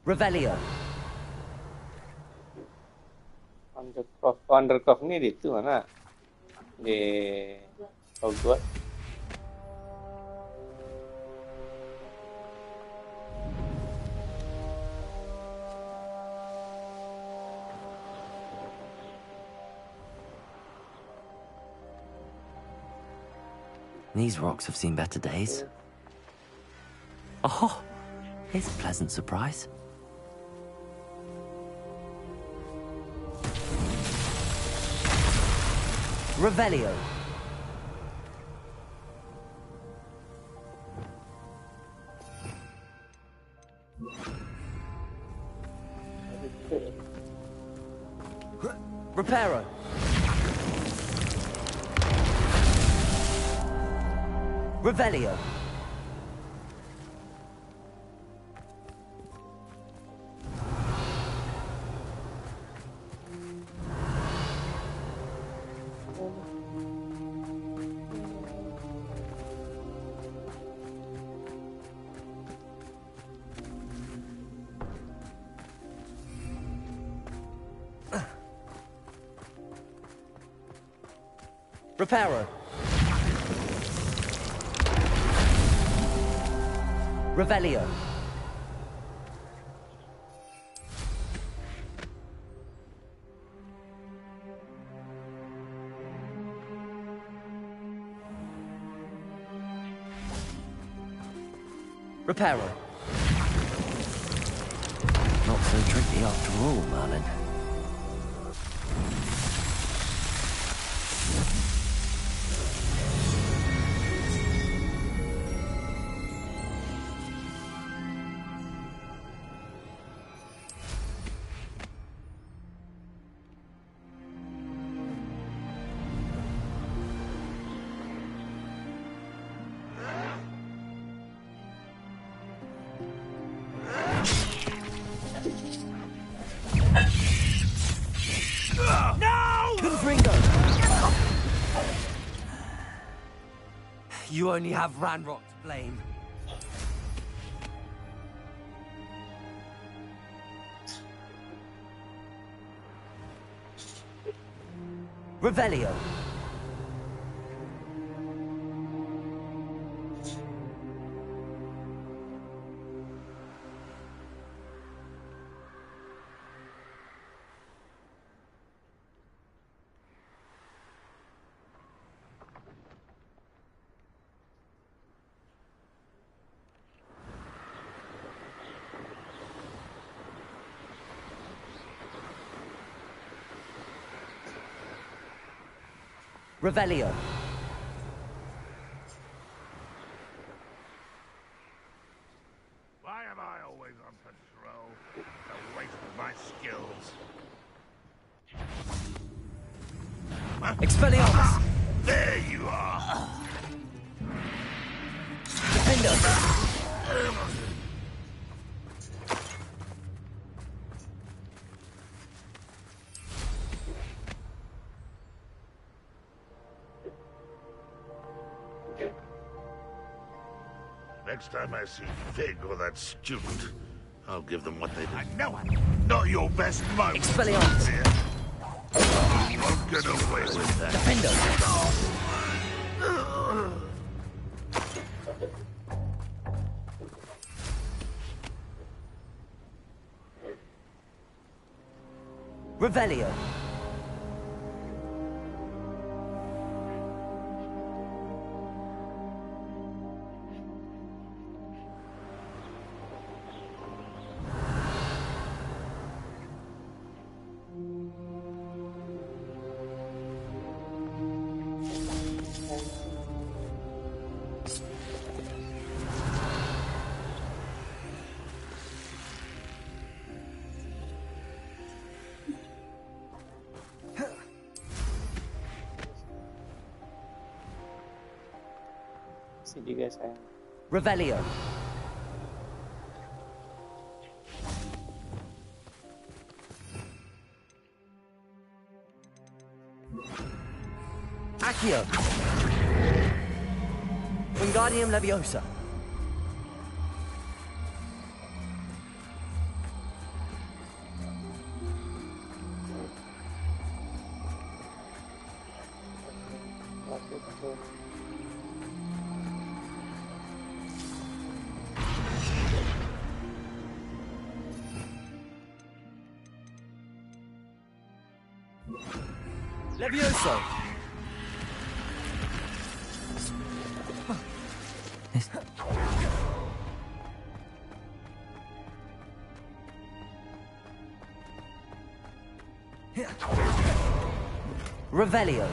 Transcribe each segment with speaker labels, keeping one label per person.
Speaker 1: Revelio.
Speaker 2: Undercroft ni di itu mana? Di Hogwarts.
Speaker 1: These rocks have seen better days. Oh, here's a pleasant surprise. Revelio. Reparo. Revelio. Reparo. Revelio. Reparo. Not so tricky after all, Merlin. You only have Ranrock to blame. Revelio. Revelio.
Speaker 3: Why am I always on patrol? A waste of my skills.
Speaker 1: Expelliarmus!
Speaker 3: There you are!
Speaker 1: Defender!
Speaker 3: Next time I see Fig or that student, I'll give them what they did. I know it! Not your best moment!
Speaker 1: Expelliarmus!
Speaker 3: You won't get away with that.
Speaker 1: Defender! Revelio.
Speaker 2: Juga sayang.
Speaker 1: Revelio. Accio. Wingardium Leviosa. Levioso! Revelio.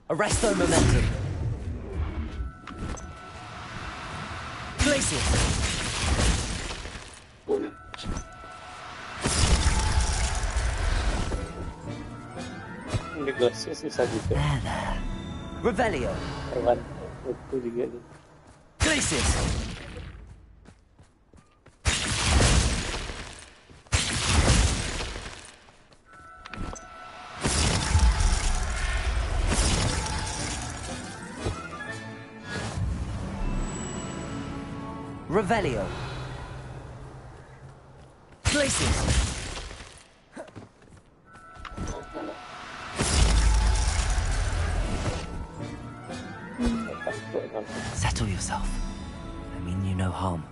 Speaker 1: Arresto momentum. Glacius.
Speaker 2: Ini gelasnya susah juga.
Speaker 1: Revelio.
Speaker 2: Hewan itu juga nih.
Speaker 1: Glacius. Revelio. Glacius. Settle yourself. I mean you no harm.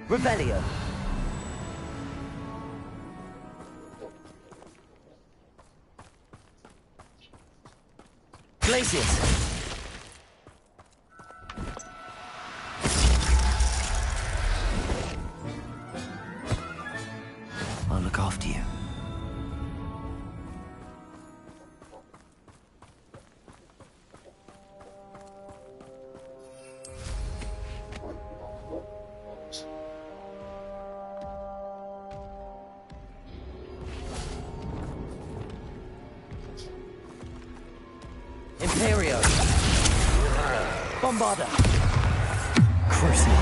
Speaker 1: Revelio. Glacius. I'll look after you. Imperio. Bombarda. Crucial.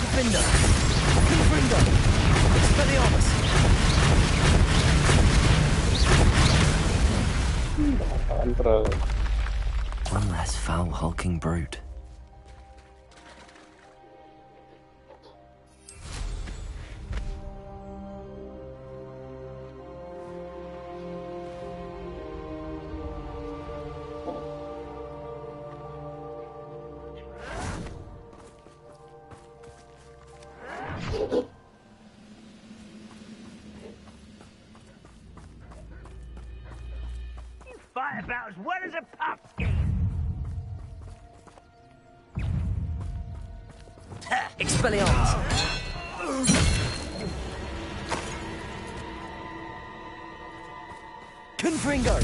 Speaker 1: Defender. Confringo. Expelliarmus. One less foul hulking brute.
Speaker 4: Fight about as well as a pumpkin.
Speaker 1: Expelliarmus. Confringo.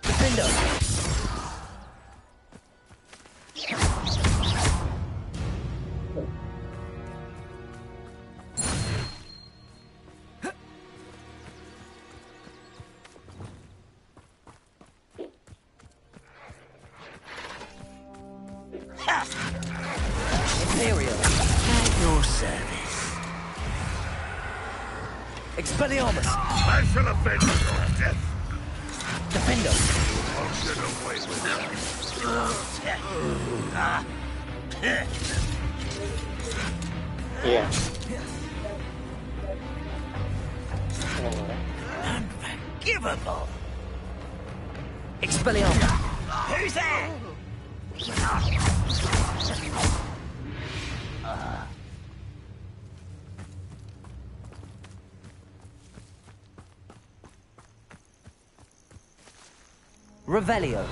Speaker 1: Defender. Imperio.
Speaker 4: At your service.
Speaker 1: Expelliarmus.
Speaker 3: I shall avenge your death.
Speaker 1: Defender.
Speaker 3: I'll get away with
Speaker 2: Iya.
Speaker 4: Unforgivable.
Speaker 1: Expelliarmus.
Speaker 4: Who's there?
Speaker 1: Revelio.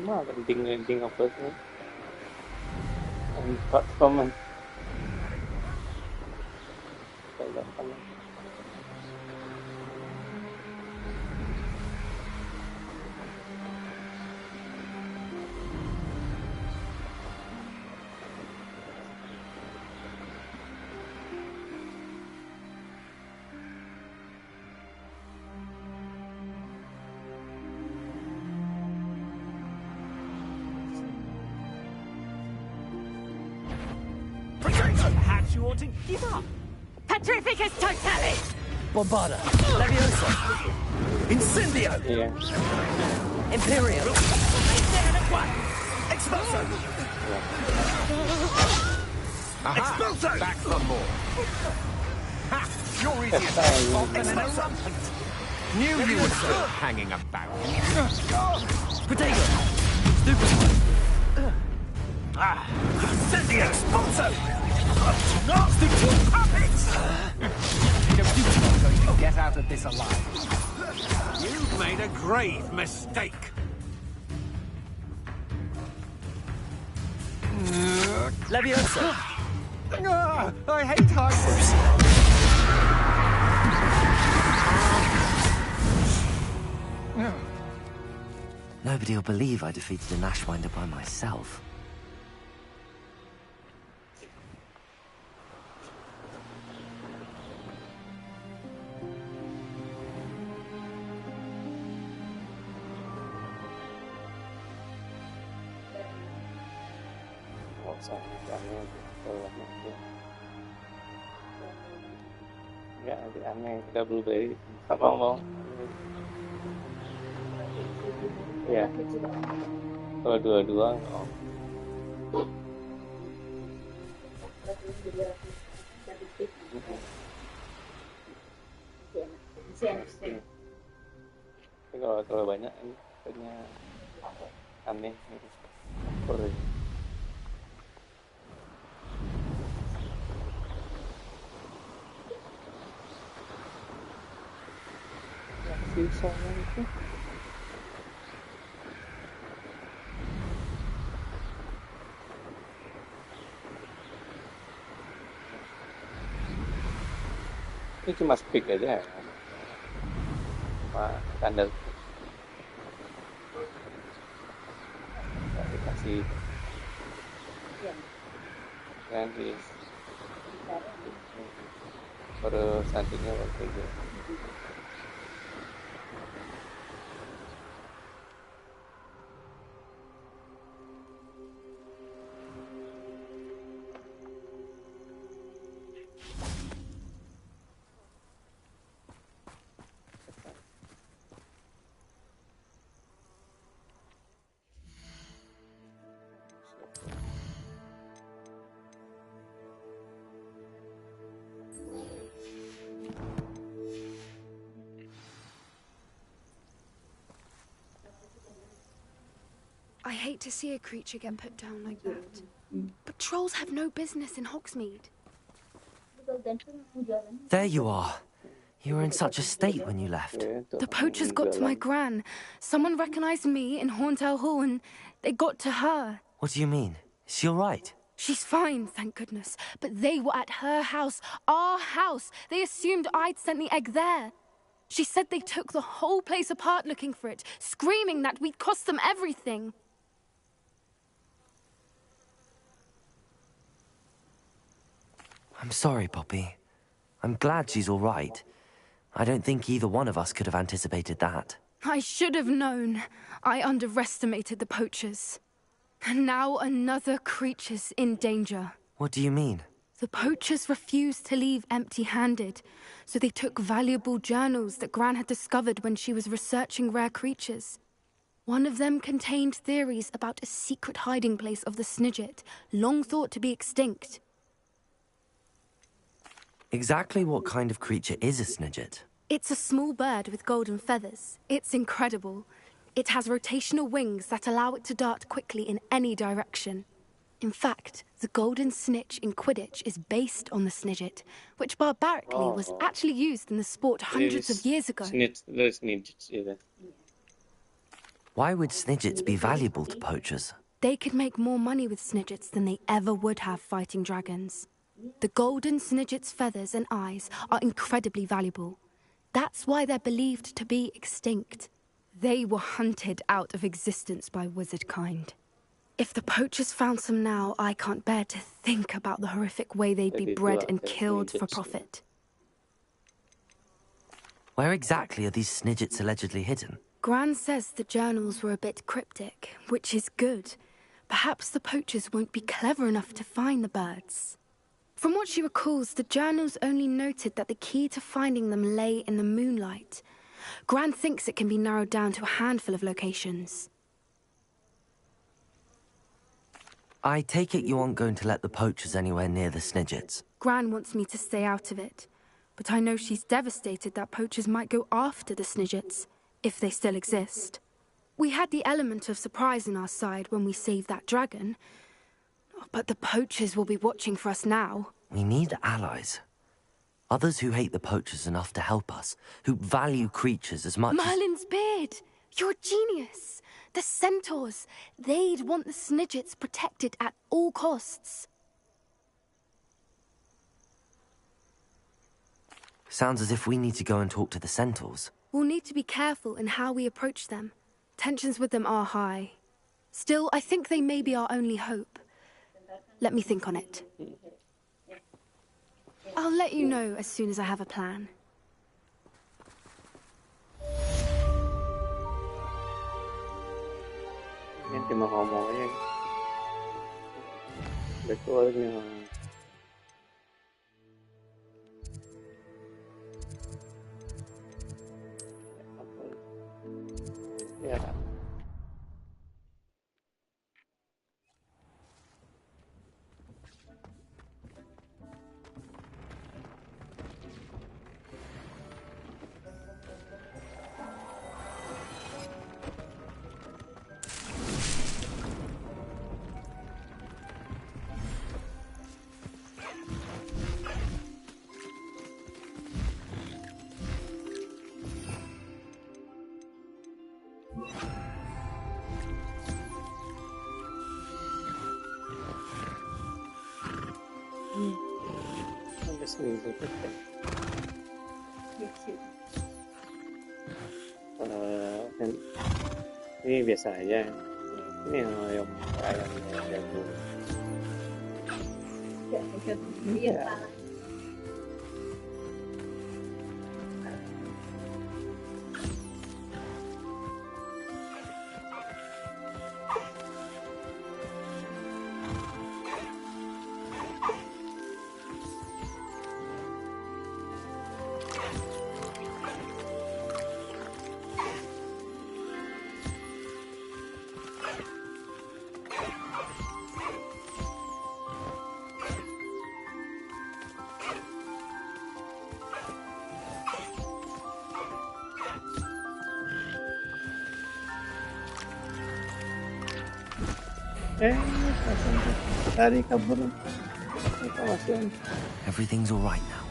Speaker 2: mah ending apa tuh? Empat komen. Silahkan.
Speaker 4: Perhaps you ought to give up.
Speaker 5: Petrificus totalis!
Speaker 6: Bombarda. Leviosa. Incendio.
Speaker 2: Iya.
Speaker 6: Imperial.
Speaker 4: Expulso!
Speaker 6: Expulso. Back for more.
Speaker 4: Ha! You're easier to spot than an eruptant.
Speaker 6: Knew you were still hanging about. Protego. Stupid.
Speaker 4: Incendio! Expulso! Not stick to puppets!
Speaker 6: You're not going to get out of this alive.
Speaker 4: You've made a grave mistake.
Speaker 6: Leviosa. I hate Hogwarts.
Speaker 1: Nobody will believe I defeated an Ashwinder by myself.
Speaker 2: Enggak, aneh. Kita blueberry. Apa mau? Ya. Kalau dua-dua, oh. Tapi kalau banyak ini kayaknya aneh. Perih. Sisanya itu ini cuma speak aja ya, cuma standar dikasih nanti baru selanjutnya waktu itu.
Speaker 5: I hate to see a creature get put down like that. But trolls have no business in Hogsmeade.
Speaker 1: There you are. You were in such a state when you left.
Speaker 5: The poachers got to my gran. Someone recognized me in Horntail Hall and they got to her.
Speaker 1: What do you mean? Is she all right?
Speaker 5: She's fine, thank goodness. But they were at her house, our house. They assumed I'd sent the egg there. She said they took the whole place apart looking for it, screaming that we'd cost them everything.
Speaker 1: I'm sorry, Poppy. I'm glad she's all right. I don't think either one of us could have anticipated that.
Speaker 5: I should have known. I underestimated the poachers. And now another creature's in danger.
Speaker 1: What do you mean?
Speaker 5: The poachers refused to leave empty-handed, so they took valuable journals that Gran had discovered when she was researching rare creatures. One of them contained theories about a secret hiding place of the Snidget, long thought to be extinct.
Speaker 1: Exactly what kind of creature is a Snidget?
Speaker 5: It's a small bird with golden feathers. It's incredible. It has rotational wings that allow it to dart quickly in any direction. In fact, the golden snitch in Quidditch is based on the Snidget, which barbarically was actually used in the sport hundreds of years ago.
Speaker 2: Snitch, the Snidget, yeah.
Speaker 1: Why would snidgets be valuable to poachers?
Speaker 5: They could make more money with snidgets than they ever would have fighting dragons. The golden snidget's feathers and eyes are incredibly valuable. That's why they're believed to be extinct. They were hunted out of existence by wizard kind. If the poachers found some now, I can't bear to think about the horrific way they'd be bred and killed for profit.
Speaker 1: Where exactly are these snidgets allegedly hidden?
Speaker 5: Gran says the journals were a bit cryptic, which is good. Perhaps the poachers won't be clever enough to find the birds. From what she recalls, the journals only noted that the key to finding them lay in the moonlight. Gran thinks it can be narrowed down to a handful of locations.
Speaker 1: I take it you aren't going to let the poachers anywhere near the snidgets.
Speaker 5: Gran wants me to stay out of it, but I know she's devastated that poachers might go after the snidgets, if they still exist. We had the element of surprise on our side when we saved that dragon, but the poachers will be watching for us now.
Speaker 1: We need allies. Others who hate the poachers enough to help us, who value creatures as much
Speaker 5: Merlin's beard! You're a genius! The centaurs! They'd want the snidgets protected at all costs.
Speaker 1: Sounds as if we need to go and talk to the centaurs.
Speaker 5: We'll need to be careful in how we approach them. Tensions with them are high. Still, I think they may be our only hope. Let me think on it. I'll let you know as soon as I have a plan.
Speaker 2: Nanti mau ngomongnya betulnya. Ya. Sampai seminggu tuh. Dan ini biasa aja. Ini yang ayam jago. Iya. Tadi kabur.
Speaker 1: Everything's all right now.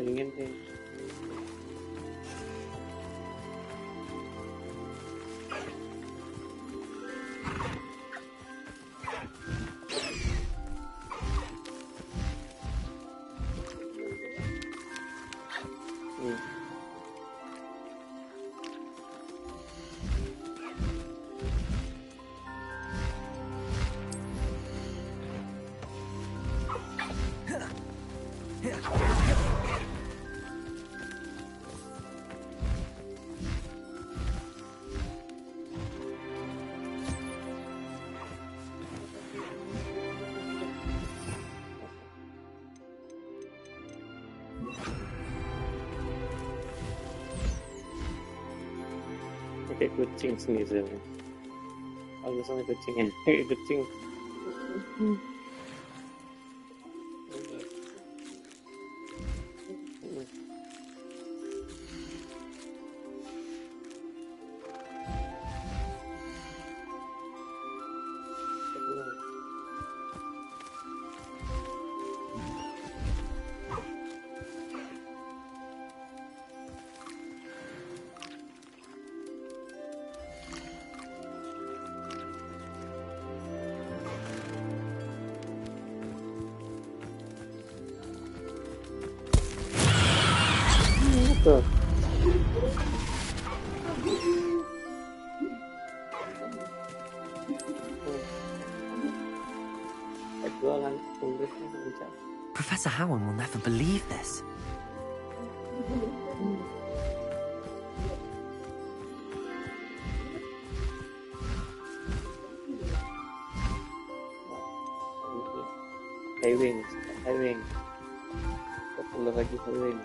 Speaker 2: ingin sih. Pakai kucing sendiri. Aku sama kucingnya. Pakai kucing. Tuh. Jualan Inggrisnya lancar.
Speaker 1: Professor Howard will never believe this.
Speaker 2: High wing. Popular lagi high wing.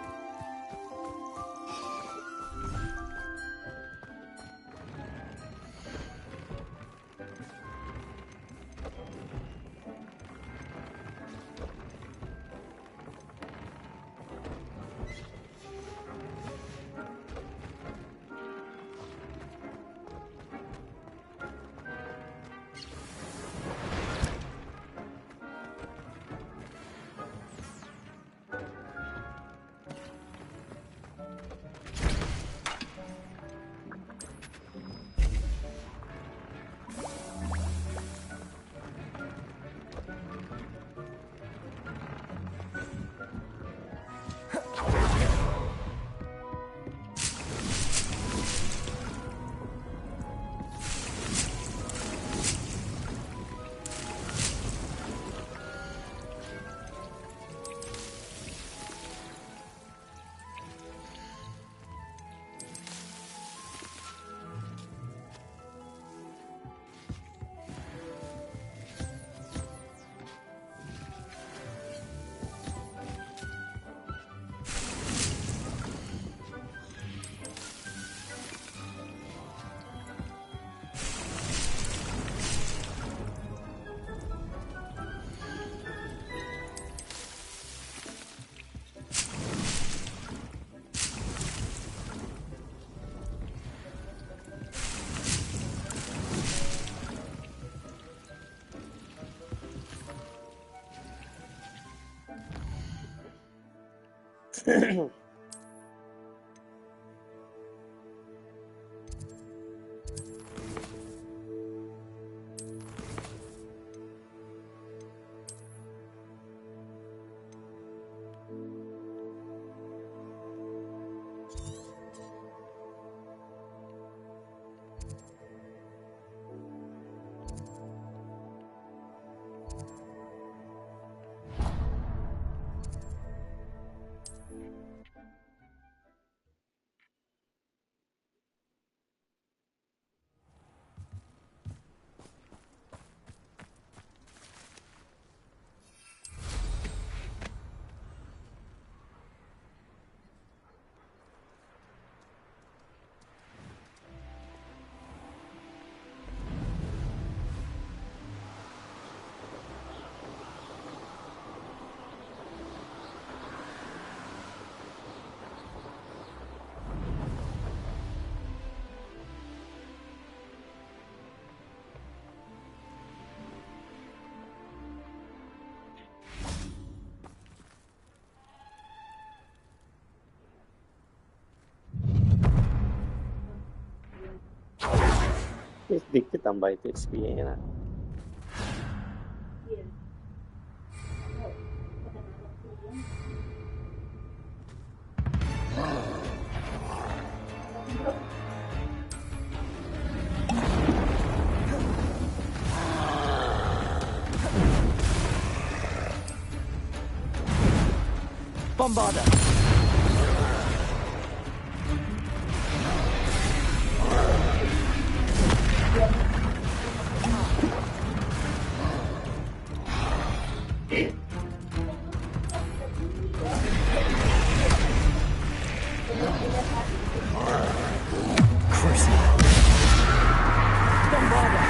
Speaker 2: Sedikit tambah itu XP-nya enak.
Speaker 1: Bombarder! Crucible! Bombarder!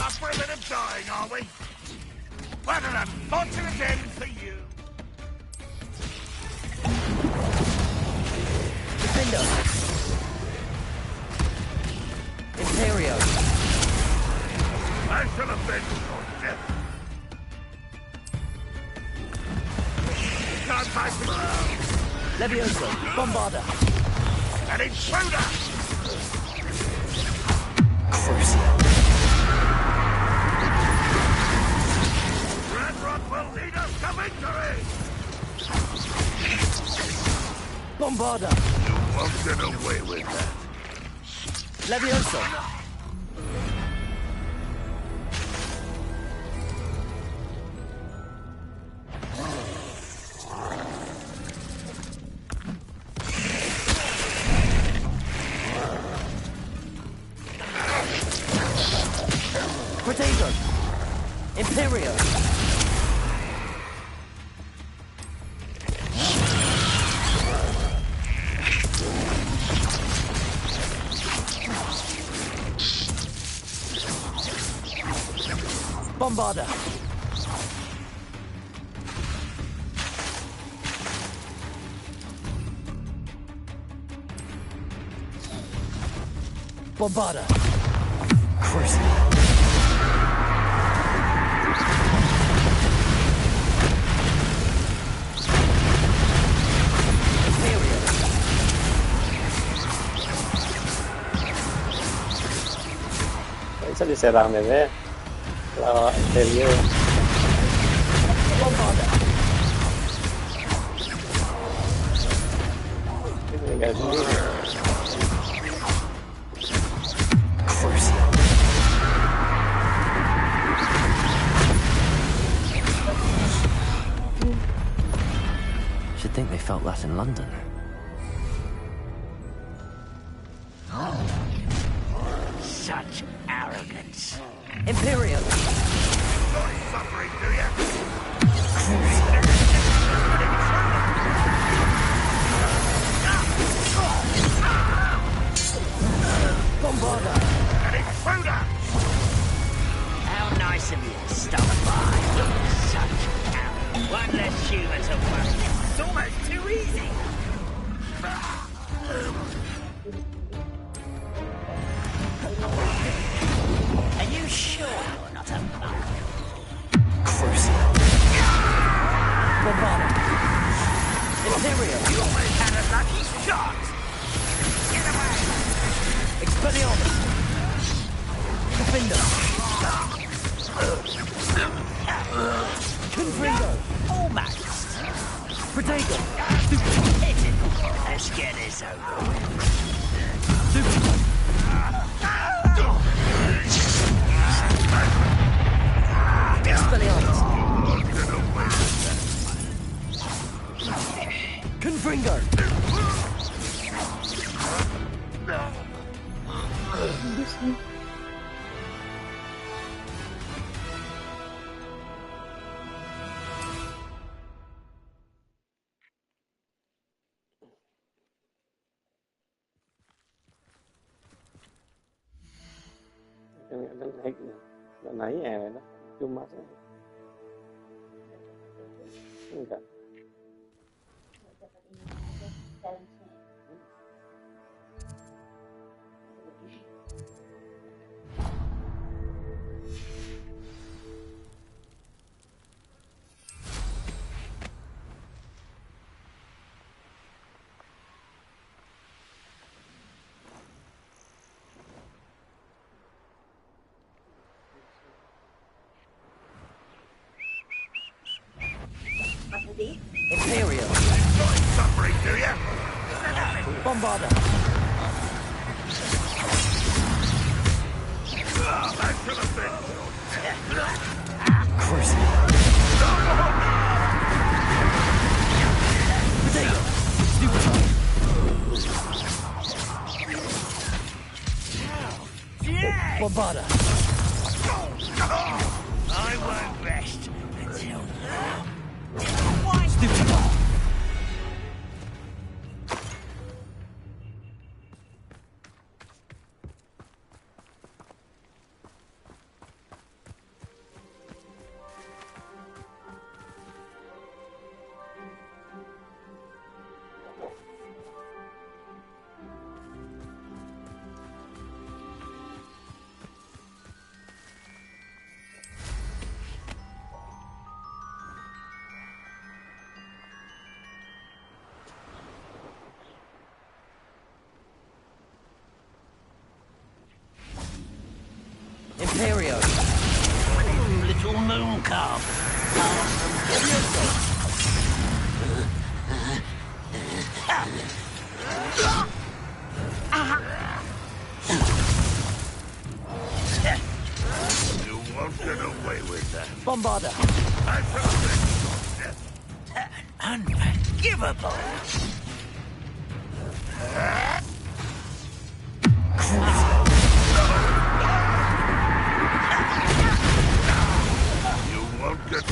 Speaker 3: Up for a bit of dying, are we? Well, an unfortunate end for you.
Speaker 1: Defender! Imperio!
Speaker 3: I shall avenge your death. Can't fight me.
Speaker 1: Levioso! Bombarder!
Speaker 3: An intruder!
Speaker 1: Crucible!
Speaker 3: Will lead us to victory!
Speaker 1: Bombarder!
Speaker 3: You won't get away with that.
Speaker 1: Levioso! Potato! Imperio! Bombarder! Bombarder! Crucible!
Speaker 2: Bisa diserang bebek. Kalau Imperio.
Speaker 1: Bombarder!
Speaker 2: Ini tinggal sendiri.
Speaker 1: Crucible! Should think they felt that in London.
Speaker 6: Such arrogance.
Speaker 1: Imperio!
Speaker 3: Enjoy suffering, do you?
Speaker 1: Bombarder!
Speaker 3: An intruder!
Speaker 6: How nice of you to stop by. Such arrogance. One less human to worry. It's almost too easy. Are you sure you're not a monk?
Speaker 1: Crucible! Bombarder! Imperio!
Speaker 6: You almost had a lucky shot. Get away.
Speaker 1: Expelliarmus! Defender! Confringo!
Speaker 6: Almost.
Speaker 1: Potato!
Speaker 6: Hit it. Let's get this over.
Speaker 1: Super! Expelliarmus! Confringo!
Speaker 2: Đã nãy đó chung mắt enggak
Speaker 1: Imperial.
Speaker 3: Suffering, do ya?
Speaker 1: Bombarder.
Speaker 3: Back to the thing.
Speaker 1: Crucible. Potato. Super. Bombarder.
Speaker 6: I won't rest until...
Speaker 1: Stupid. Imperio.
Speaker 6: Little moon calf.
Speaker 3: You won't get away with that.
Speaker 1: Bombarder.
Speaker 3: Back to the thing.
Speaker 6: Unforgivable.
Speaker 3: You won't get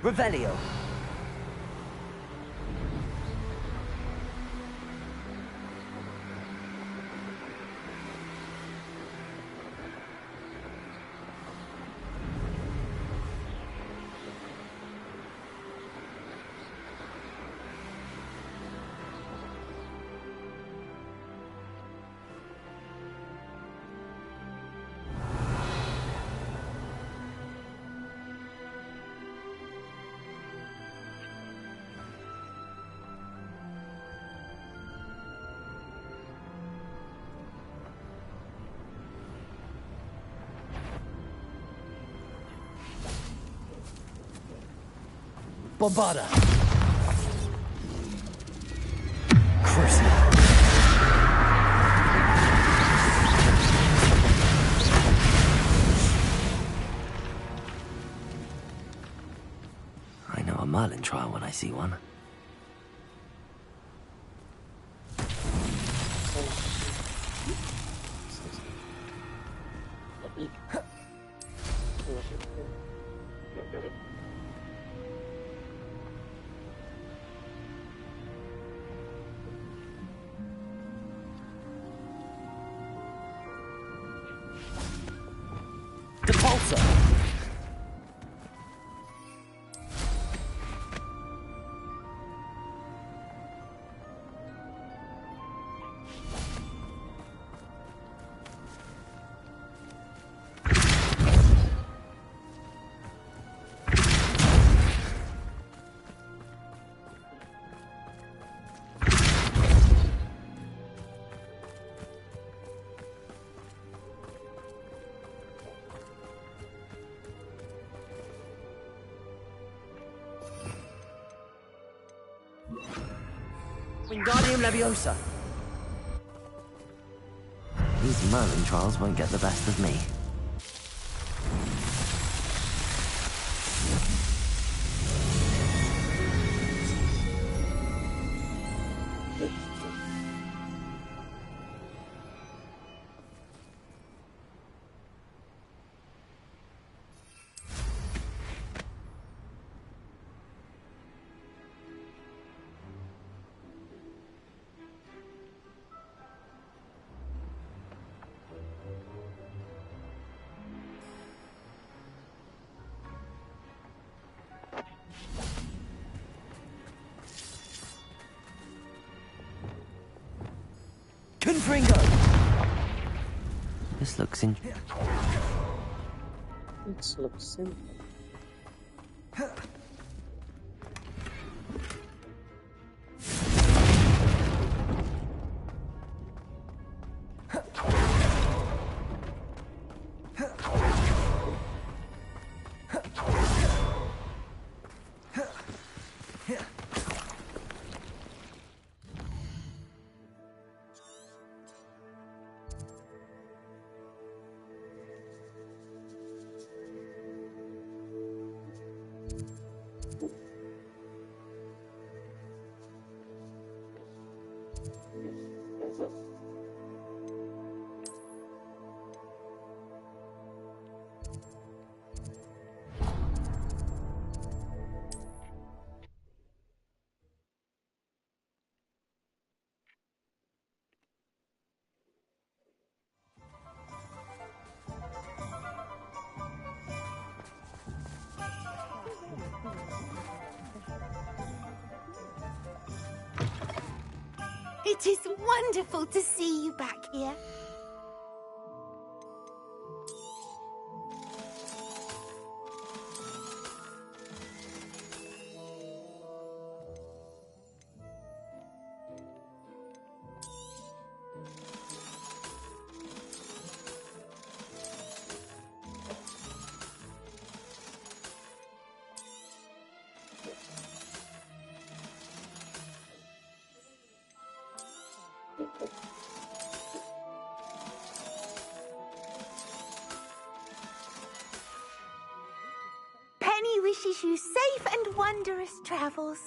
Speaker 1: Revelio. Bombarder. Crucible. I know a Merlin trial when I see one. Repulsor.
Speaker 6: Wingardium Leviosa.
Speaker 1: These Merlin trials won't get the best of me. Confringo! This looks in...
Speaker 2: It looks simple.
Speaker 7: It is wonderful to see you back here. Penny wishes you safe and wondrous travels.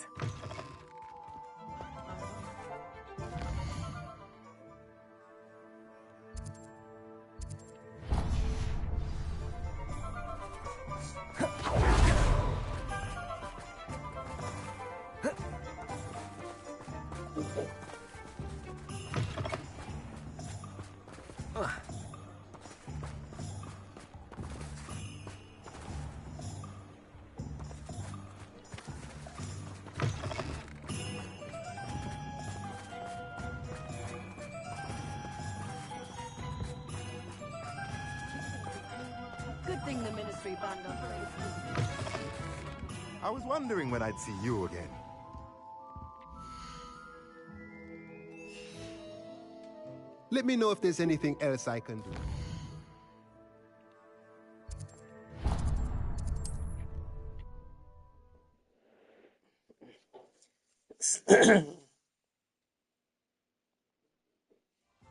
Speaker 8: Good thing the Ministry banned operations.
Speaker 4: I was wondering when I'd see you again. Let me know if there's anything else I can do.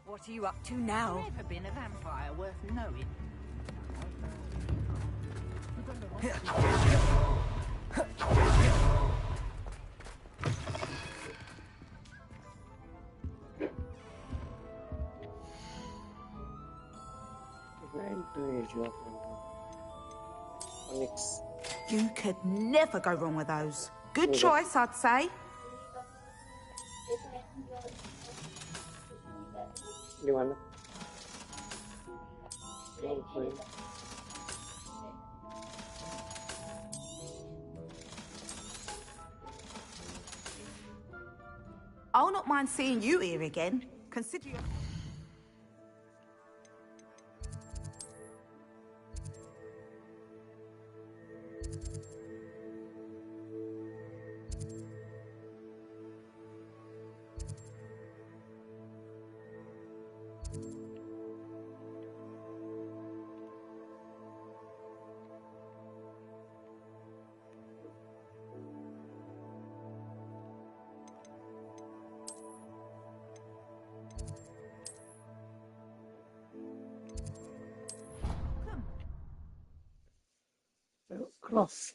Speaker 8: What are you up to now?
Speaker 6: Never been a vampire worth knowing.
Speaker 2: Onyx.
Speaker 7: You could never go wrong with those. Good choice, I'd say.
Speaker 2: Gimana? Okay.
Speaker 7: I'll not mind seeing you here again. Consider your...
Speaker 2: Cloth.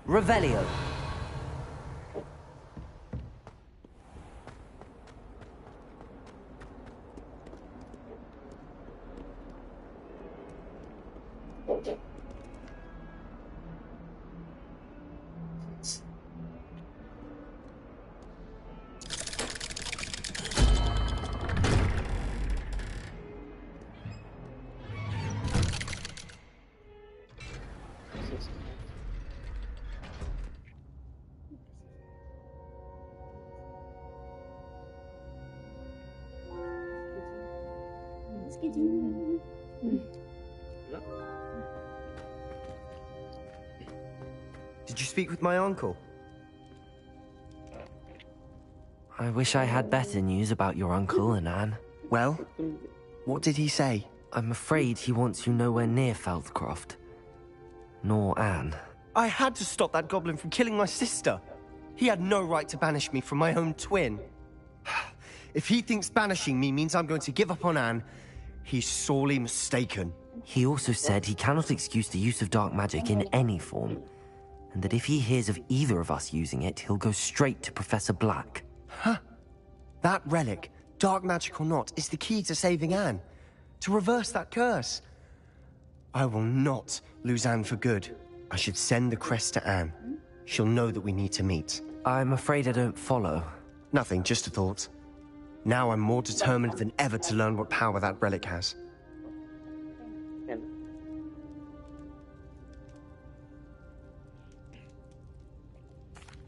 Speaker 1: Revelio.
Speaker 9: Did you speak with my uncle?
Speaker 1: I wish I had better news about your uncle and Anne.
Speaker 9: Well, what did he say?
Speaker 1: I'm afraid he wants you nowhere near Feldcroft. Nor Anne.
Speaker 9: I had to stop that goblin from killing my sister. He had no right to banish me from my own twin. If he thinks banishing me means I'm going to give up on Anne, he's sorely mistaken.
Speaker 1: He also said he cannot excuse the use of dark magic in any form, and that if he hears of either of us using it, he'll go straight to Professor Black.
Speaker 9: Huh. That relic, dark magic or not, is the key to saving Anne. To reverse that curse. I will not lose Anne for good. I should send the crest to Anne. She'll know that we need to meet.
Speaker 1: I'm afraid I don't follow.
Speaker 9: Nothing, just a thought. Now I'm more determined than ever to learn what power that relic has.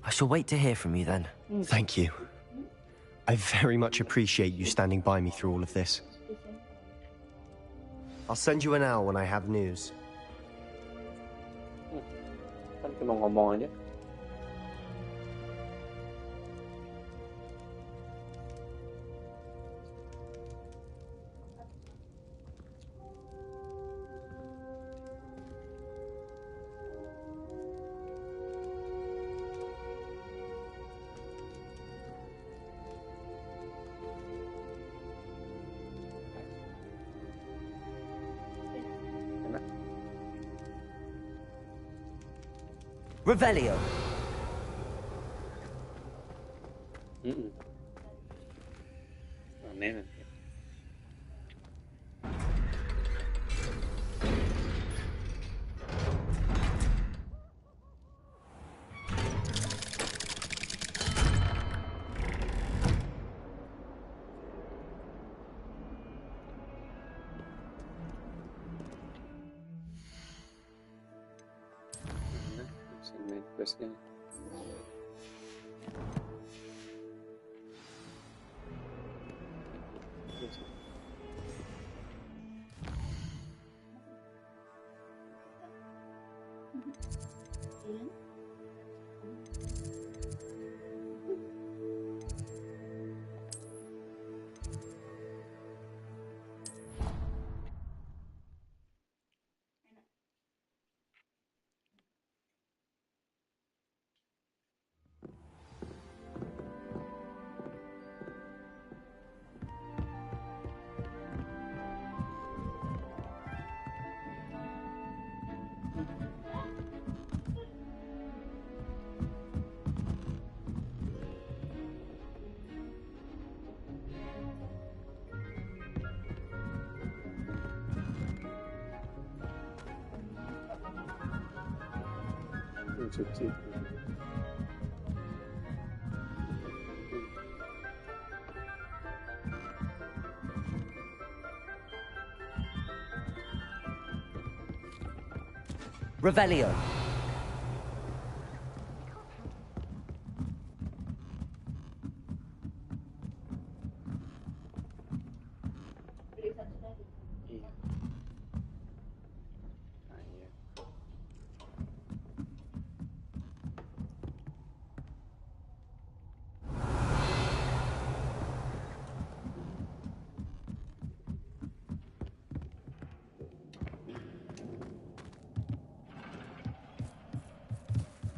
Speaker 1: I shall wait to hear from you then.
Speaker 9: Thank you. I very much appreciate you standing by me through all of this. I'll send you an owl when I have news.
Speaker 2: Kan cuma ngomong aja.
Speaker 1: Revelio.
Speaker 2: Aneh nanti. Bisa main questnya. Cuci.
Speaker 1: Revelio.
Speaker 2: Iya. Nah, iya.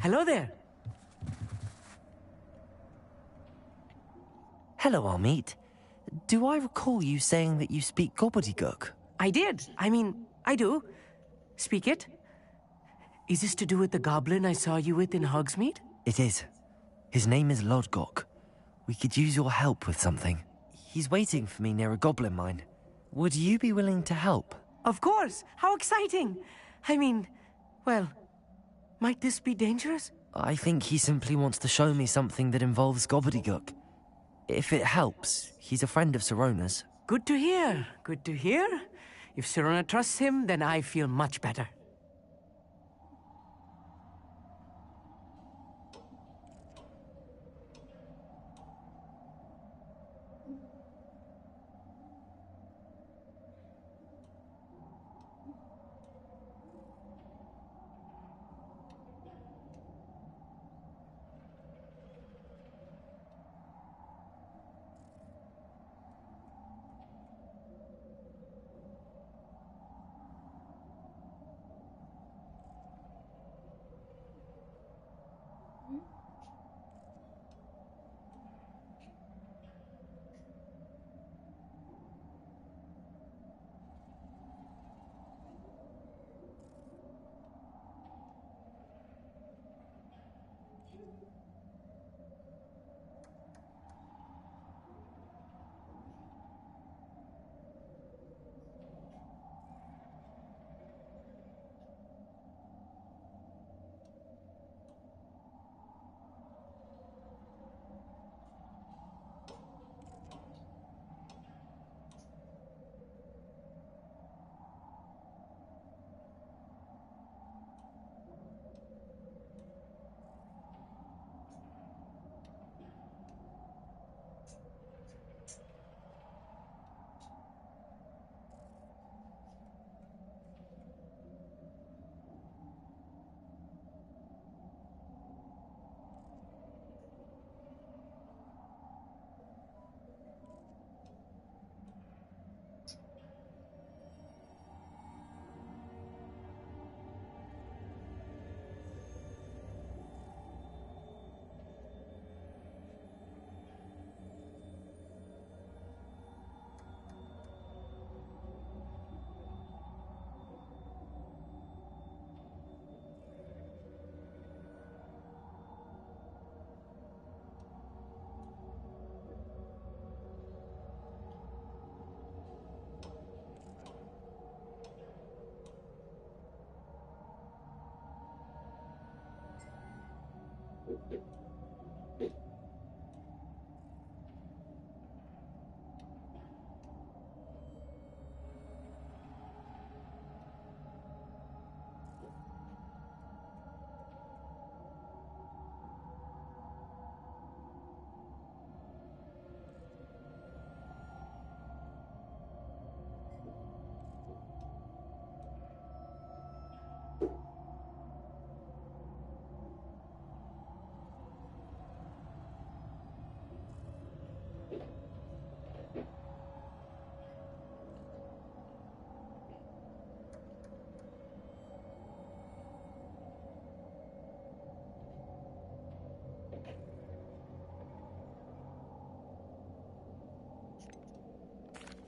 Speaker 10: Hello there.
Speaker 1: Hello, Amit. Do I recall you saying that you speak gobbledygook?
Speaker 10: I did. I mean, I do. Speak it. Is this to do with the goblin I saw you with in Hogsmeade?
Speaker 1: It is. His name is Lodgok. We could use your help with something. He's waiting for me near a goblin mine. Would you be willing to help?
Speaker 10: Of course! How exciting! I mean, well, might this be dangerous?
Speaker 1: I think he simply wants to show me something that involves gobbledygook. If it helps, he's a friend of Sirona's.
Speaker 10: Good to hear. Good to hear. If Sirona trusts him, then I feel much better.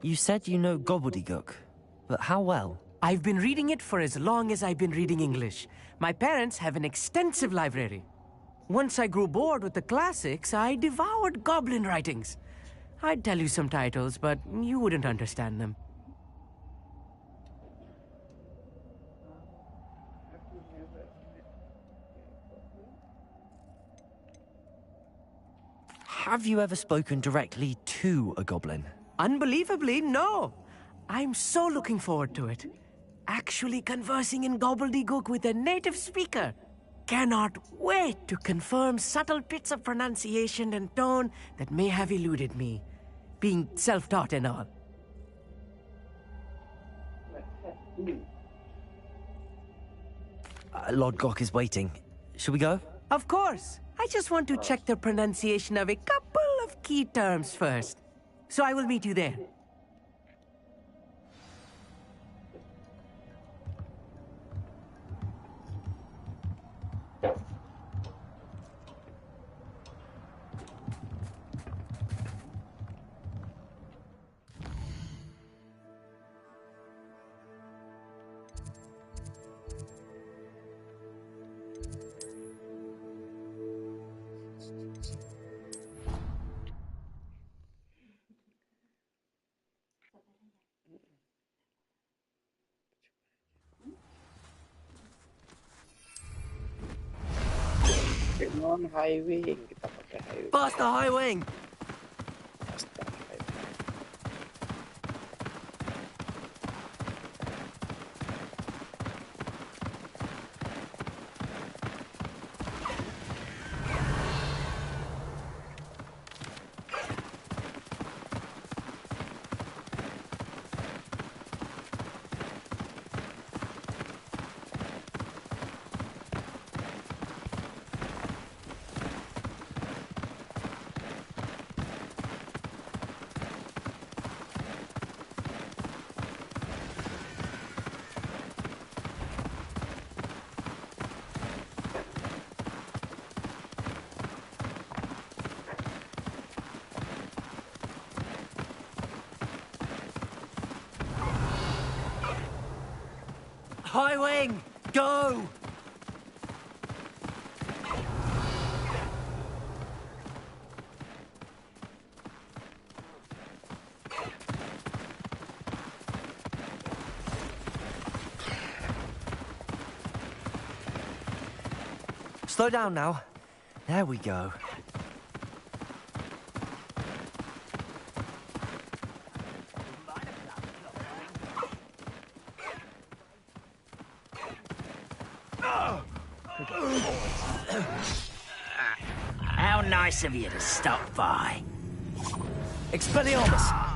Speaker 1: You said you know gobbledygook, but how well?
Speaker 10: I've been reading it for as long as I've been reading English. My parents have an extensive library. Once I grew bored with the classics, I devoured goblin writings. I'd tell you some titles, but you wouldn't understand them.
Speaker 1: Have you ever spoken directly to a goblin?
Speaker 10: Unbelievably, no. I'm so looking forward to it. Actually conversing in gobbledygook with a native speaker. Cannot wait to confirm subtle bits of pronunciation and tone that may have eluded me, being self-taught and all.
Speaker 1: Lodgok is waiting. Shall we go?
Speaker 10: Of course. I just want to check the pronunciation of a couple of key terms first. So I will meet you there.
Speaker 2: on high wing. Kita pakai high wing.
Speaker 10: Faster, high wing! High wing, go!
Speaker 1: Slow down now. There we go.
Speaker 6: How nice of you to stop by.
Speaker 10: Expelliarmus!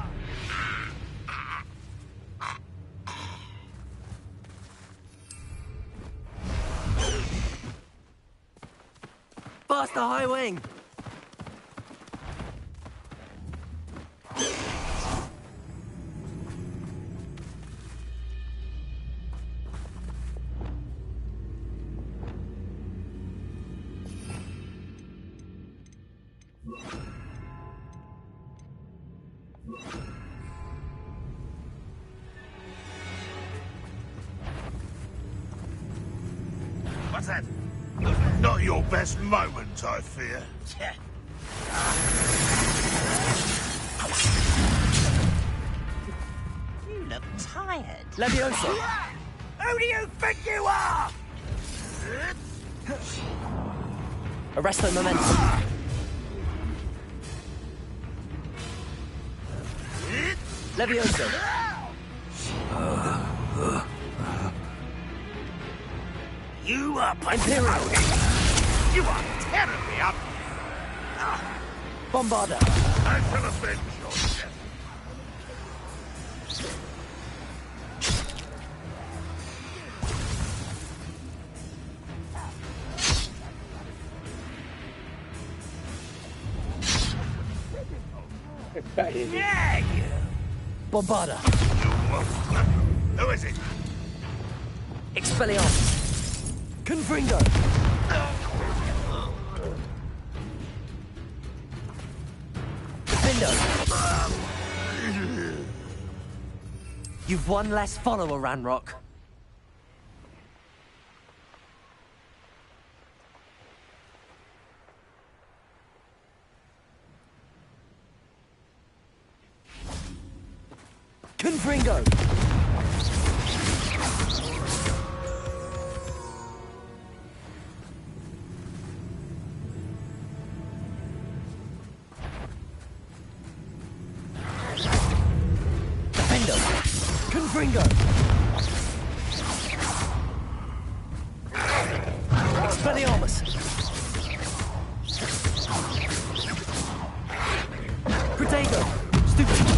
Speaker 10: Faster, high wing!
Speaker 3: What's that? Not your best moment, I fear.
Speaker 6: You look tired.
Speaker 10: Leviosa!
Speaker 6: Who do you think you are?
Speaker 10: Arresto momentum. Leviosa!
Speaker 6: You are
Speaker 10: Imperial!
Speaker 3: You are terribly up.
Speaker 10: Bombarda!
Speaker 3: I shall avenge your death.
Speaker 6: Yeah, you.
Speaker 10: Bombarda!
Speaker 3: Who is it?
Speaker 10: Expelliarmus! Confringo! Defendo!
Speaker 1: You've one less follower, Ranrock.
Speaker 10: Confringo! Defendo! Confringo! Expelliarmus! Protego! Stupid!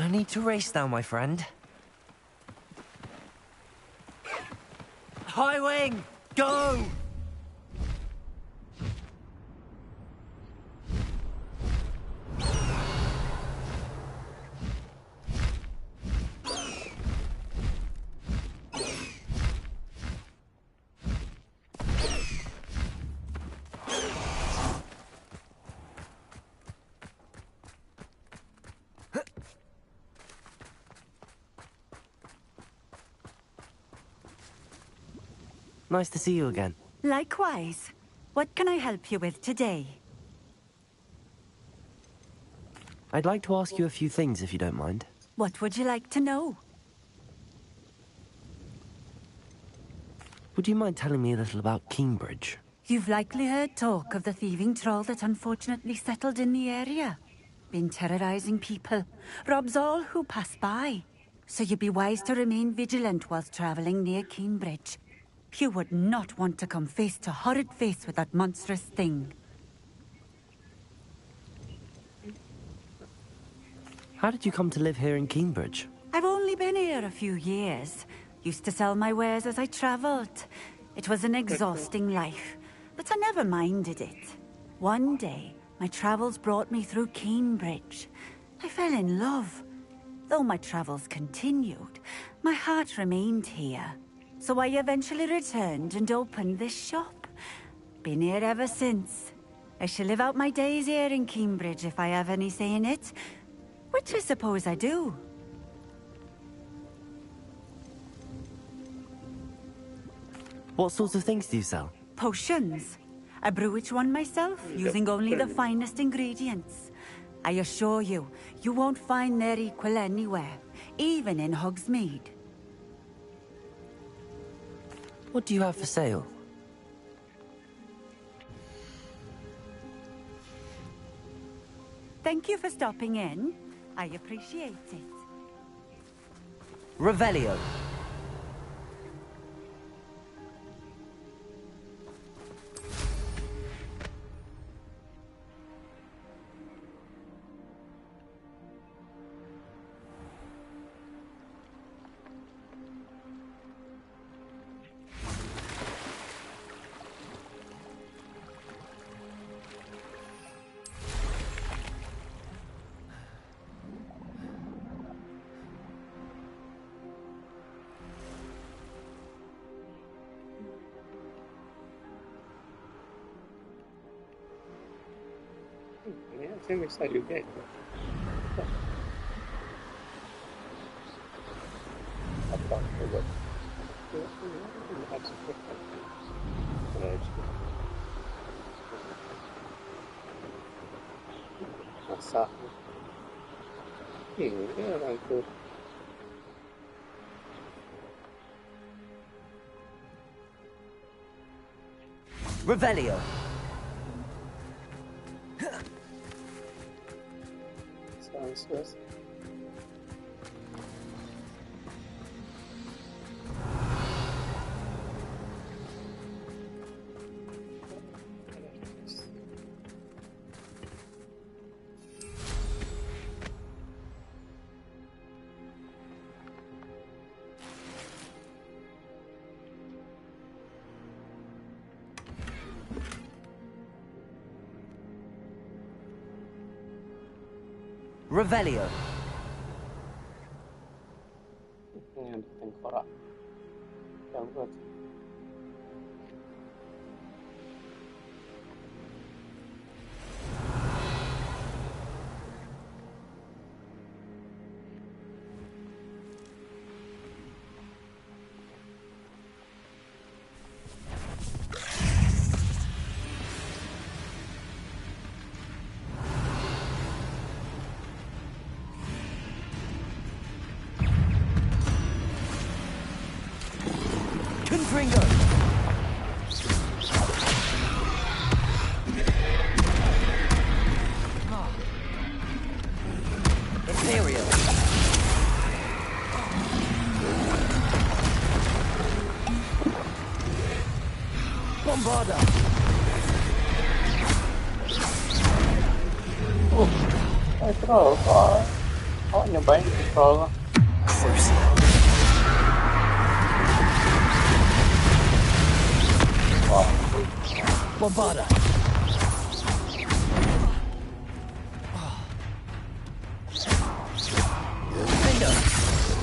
Speaker 1: No need to race now, my friend. High wing, go! Nice to see you again.
Speaker 11: Likewise. What can I help you with today?
Speaker 1: I'd like to ask you a few things, if you don't mind.
Speaker 11: What would you like to know?
Speaker 1: Would you mind telling me a little about Cambridge?
Speaker 11: You've likely heard talk of the thieving troll that unfortunately settled in the area. Been terrorizing people. Robs all who pass by. So you'd be wise to remain vigilant whilst traveling near Cambridge. You would not want to come face to horrid face with that monstrous thing.
Speaker 1: How did you come to live here in Cambridge?
Speaker 11: I've only been here a few years. Used to sell my wares as I traveled. It was an exhausting life, but I never minded it. One day, my travels brought me through Cambridge. I fell in love. Though my travels continued, my heart remained here. So I eventually returned and opened this shop. Been here ever since. I shall live out my days here in Cambridge if I have any say in it. Which I suppose I do.
Speaker 1: What sorts of things do you sell?
Speaker 11: Potions. I brew each one myself, using only the finest ingredients. I assure you, you won't find their equal anywhere, even in Hogsmeade.
Speaker 1: What do you have for sale?
Speaker 11: Thank you for stopping in. I appreciate it.
Speaker 1: Revelio.
Speaker 2: Sempre saiu bem. Nossa.
Speaker 1: Revelio.
Speaker 2: Sounds.
Speaker 1: Revelio.
Speaker 2: Yang tengkorak. Gangguan.
Speaker 1: Confringo. Imperial. Bombarda.
Speaker 2: Oh, I throw. Oh, nyobain pistol.
Speaker 1: Crucible.
Speaker 2: Wow.
Speaker 10: Bombarda. Window.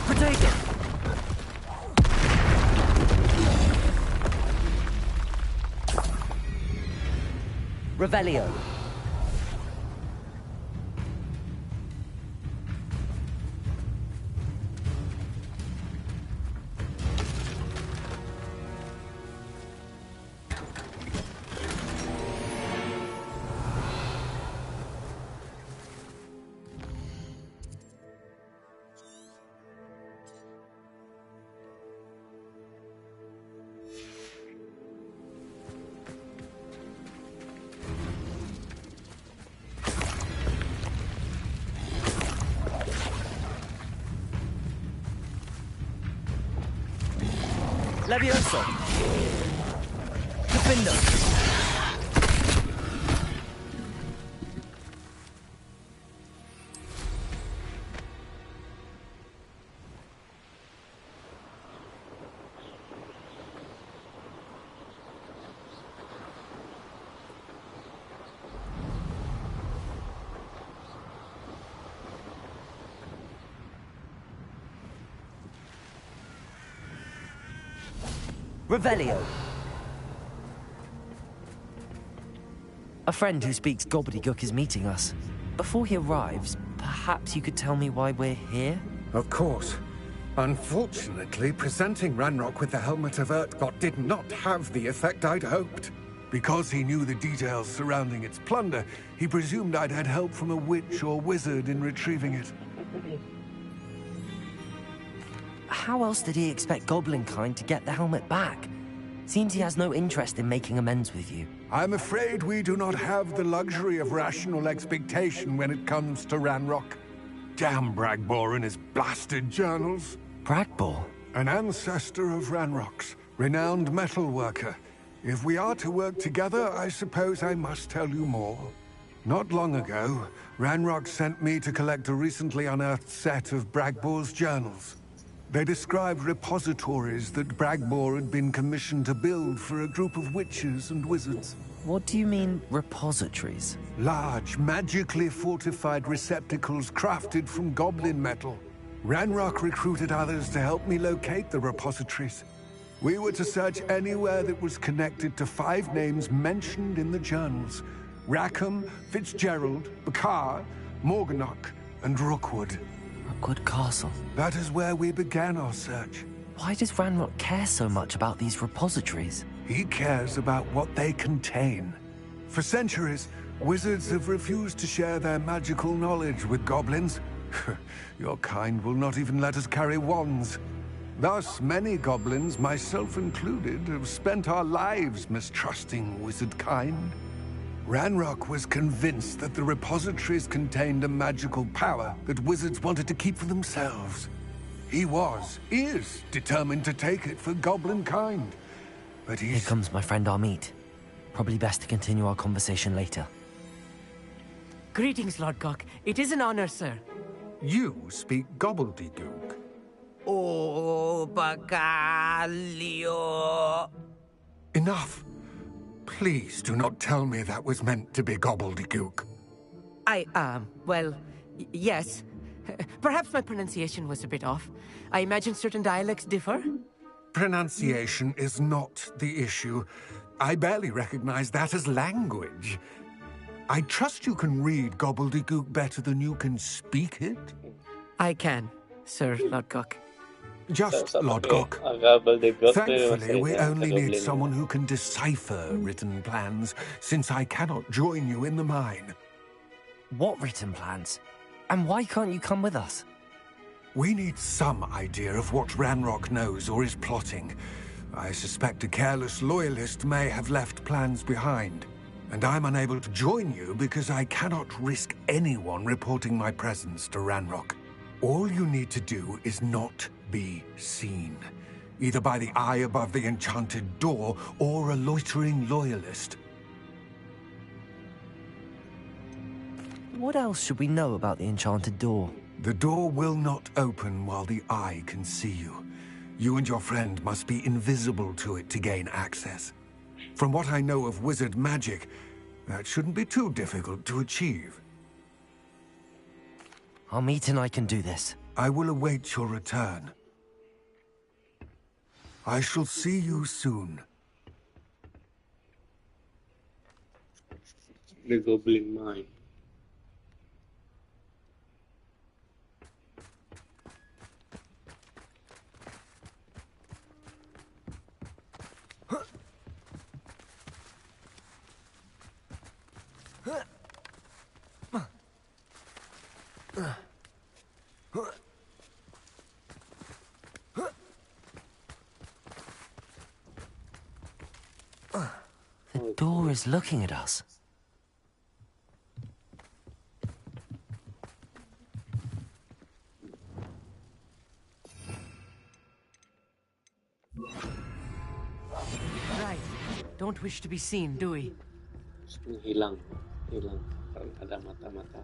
Speaker 10: Protect it. Revelio. Levioso. Defender. Revelio.
Speaker 1: A friend who speaks gobbledygook is meeting us. Before he arrives, perhaps you could tell me why we're here?
Speaker 12: Of course. Unfortunately, presenting Ranrock with the Helmet of Urtkot did not have the effect I'd hoped. Because he knew the details surrounding its plunder, he presumed I'd had help from a witch or wizard in retrieving it.
Speaker 1: How else did he expect Goblinkind to get the helmet back? Seems he has no interest in making amends with you.
Speaker 12: I'm afraid we do not have the luxury of rational expectation when it comes to Ranrock. Damn Bragbor and his blasted journals.
Speaker 1: Bragbor?
Speaker 12: An ancestor of Ranrock's, renowned metal worker. If we are to work together, I suppose I must tell you more. Not long ago, Ranrock sent me to collect a recently unearthed set of Bragbor's journals. They described repositories that Bragbor had been commissioned to build for a group of witches and wizards.
Speaker 1: What do you mean, repositories?
Speaker 12: Large, magically fortified receptacles crafted from goblin metal. Ranrock recruited others to help me locate the repositories. We were to search anywhere that was connected to 5 names mentioned in the journals. Rackham, Fitzgerald, Bakar, Morganach, and Rookwood.
Speaker 1: Rookwood Castle.
Speaker 12: That is where we began our search.
Speaker 1: Why does Ranrock care so much about these repositories?
Speaker 12: He cares about what they contain. For centuries, wizards have refused to share their magical knowledge with goblins. Your kind will not even let us carry wands. Thus, many goblins, myself included, have spent our lives mistrusting wizard kind. Ranrock was convinced that the repositories contained a magical power that wizards wanted to keep for themselves. He is determined to take it for goblin kind. But
Speaker 1: Here comes my friend Amit. Probably best to continue our conversation later.
Speaker 10: Greetings, Lord Cock. It is an honor, sir.
Speaker 12: You speak gobbledygook.
Speaker 10: Oh, Bacalio.
Speaker 12: Enough. Please do not tell me that was meant to be gobbledygook.
Speaker 10: Well, yes. Perhaps my pronunciation was a bit off. I imagine certain dialects differ.
Speaker 12: Pronunciation is not the issue. I barely recognize that as language. I trust you can read gobbledygook better than you can speak it?
Speaker 10: I can, Sir Lodgok.
Speaker 12: Just Lodgok. Thankfully, we only need someone who can decipher written plans, since I cannot join you in the mine.
Speaker 1: What written plans? And why can't you come with us?
Speaker 12: We need some idea of what Ranrock knows or is plotting. I suspect a careless loyalist may have left plans behind. And I'm unable to join you because I cannot risk anyone reporting my presence to Ranrock. All you need to do is not be seen, either by the eye above the enchanted door or a loitering loyalist.
Speaker 1: What else should we know about the enchanted door?
Speaker 12: The door will not open while the eye can see you. You and your friend must be invisible to it to gain access. From what I know of wizard magic, that shouldn't be too difficult to achieve.
Speaker 1: Amit and I can do this.
Speaker 12: I will await your return. I shall see you soon.
Speaker 2: The goblin mine.
Speaker 1: The door is looking at us.
Speaker 10: Right. Don't wish to be seen, do we?
Speaker 2: Hilang karena ada mata-mata.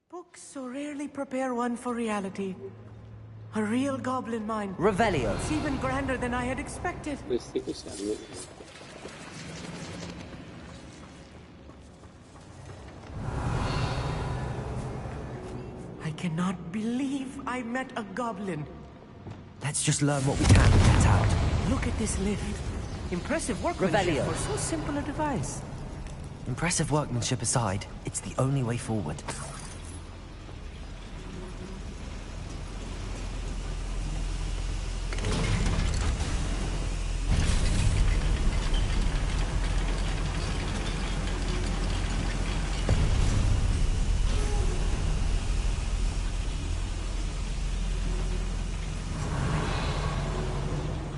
Speaker 10: Books so rarely prepare one for reality. A real goblin mine.
Speaker 1: Revelio.
Speaker 10: It's even grander than I had expected.
Speaker 2: Listrikku sih ambil.
Speaker 10: I cannot believe I met a goblin.
Speaker 1: Let's just learn what we can and get out.
Speaker 10: Look at this lift. Impressive workmanship
Speaker 1: Revelio.
Speaker 10: for so simple a device.
Speaker 1: Impressive workmanship aside, it's the only way forward.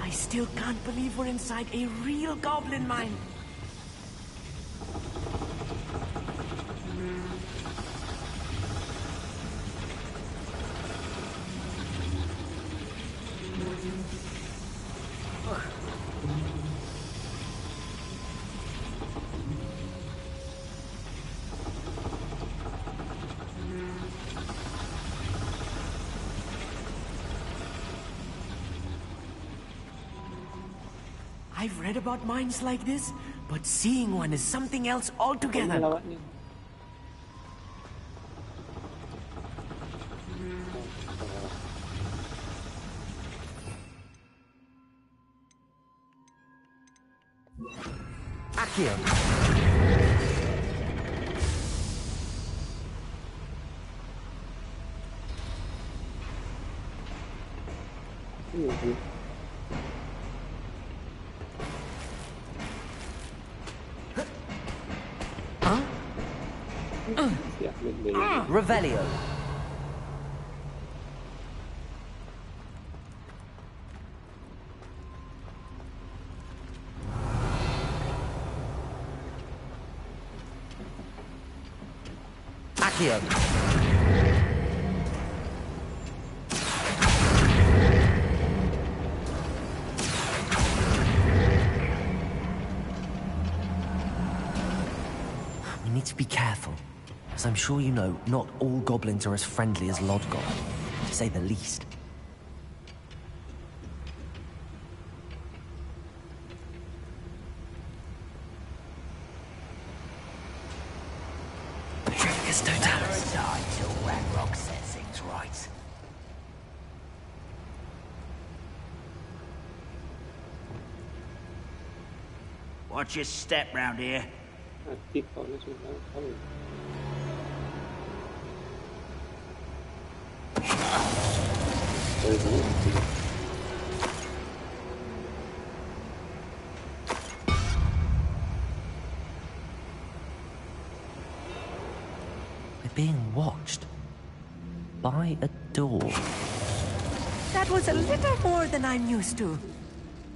Speaker 10: I still can't believe we're inside a real goblin mine. I've read about mines like this, but seeing one is something else altogether.
Speaker 2: Melawatnya.
Speaker 1: Accio.
Speaker 2: Siap beli.
Speaker 1: Revelio. Accio. We need to be careful. As I'm sure you know, not all goblins are as friendly as Lodgol, to say the least. Patricus Totalis.
Speaker 6: Die till Ragnarok says things right. Watch your step round here.
Speaker 2: Aktif kalau sudah tahu.
Speaker 1: We're being watched. By a door.
Speaker 10: That was a little more than I'm used to.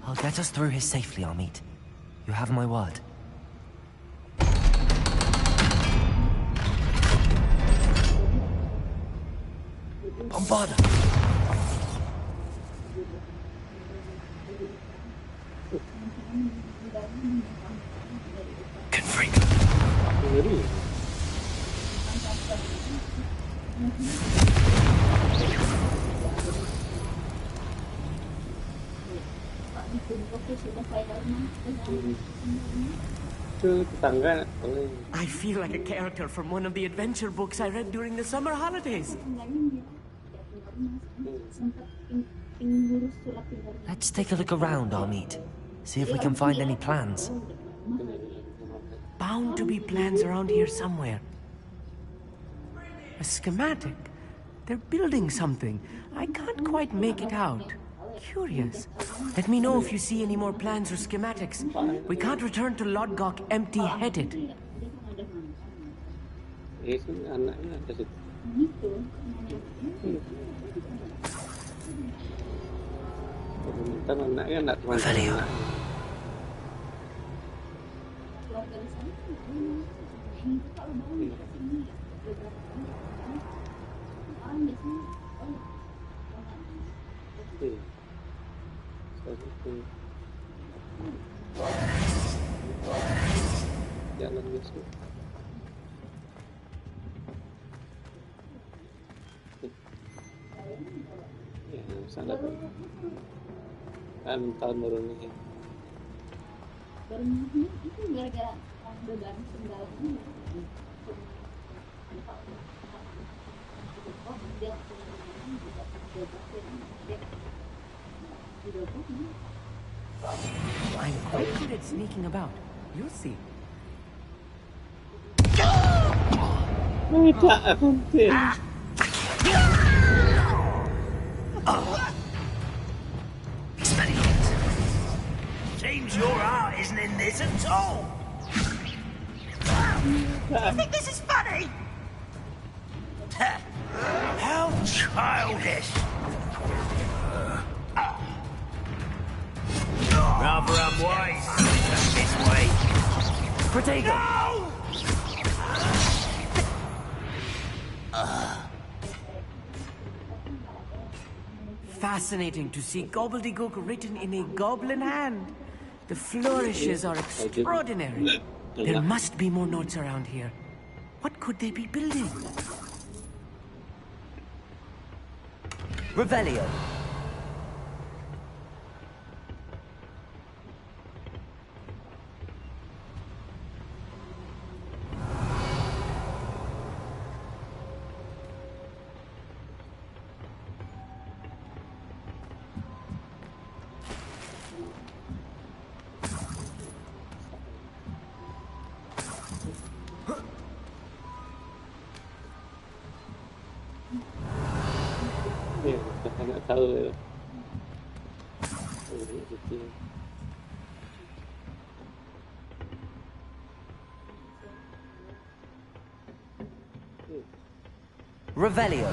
Speaker 1: I'll get us through here safely, Amit. You have my word. Bombarda!
Speaker 10: I feel like a character from one of the adventure books I read during the summer holidays.
Speaker 1: Let's take a look around, Amit. See if we can find any plans.
Speaker 10: Bound to be plans around here somewhere. A schematic. They're building something. I can't quite make it out. Curious. Let me know if you see any more plans or schematics. We can't return to Lodgok empty-headed.
Speaker 1: Revelio.
Speaker 2: Jalan biasa. Ya, sangat. Kan tahun baru nih.
Speaker 13: Itu gara-gara beban sendal ini.
Speaker 10: I'm quite good at sneaking about. You'll see.
Speaker 6: Seems your heart isn't in this at all. You think this is funny? How childish. Rather unwise. This way.
Speaker 1: Protego!
Speaker 6: No!
Speaker 10: Fascinating to see gobbledygook written in a goblin hand. The flourishes are extraordinary. There must be more notes around here. What could they be building?
Speaker 1: Revelio.
Speaker 2: Nggak tahu ya.
Speaker 1: Revelio.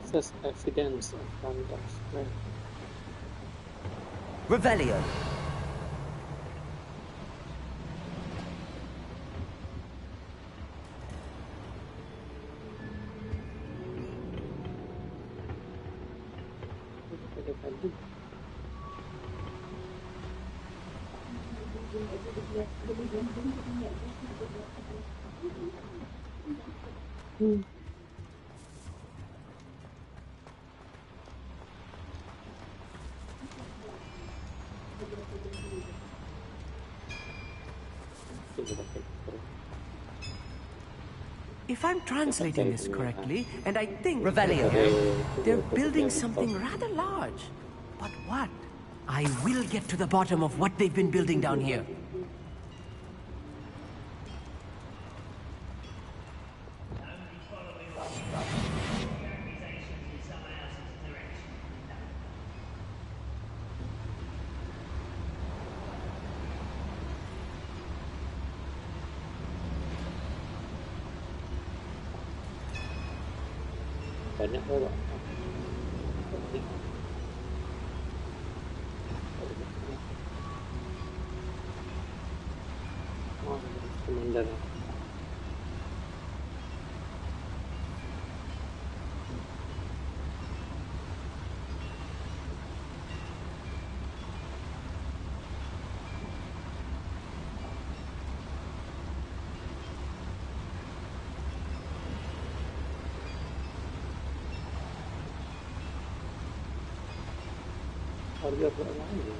Speaker 2: Says evidence of conduct.
Speaker 1: Revelio.
Speaker 10: If I'm translating this correctly, and I think
Speaker 11: Revelio.
Speaker 10: they're building something rather large. But what? I will get to the bottom of what they've been building down here.
Speaker 2: Banyak orang. Oh, komandan. Harga berapa ini?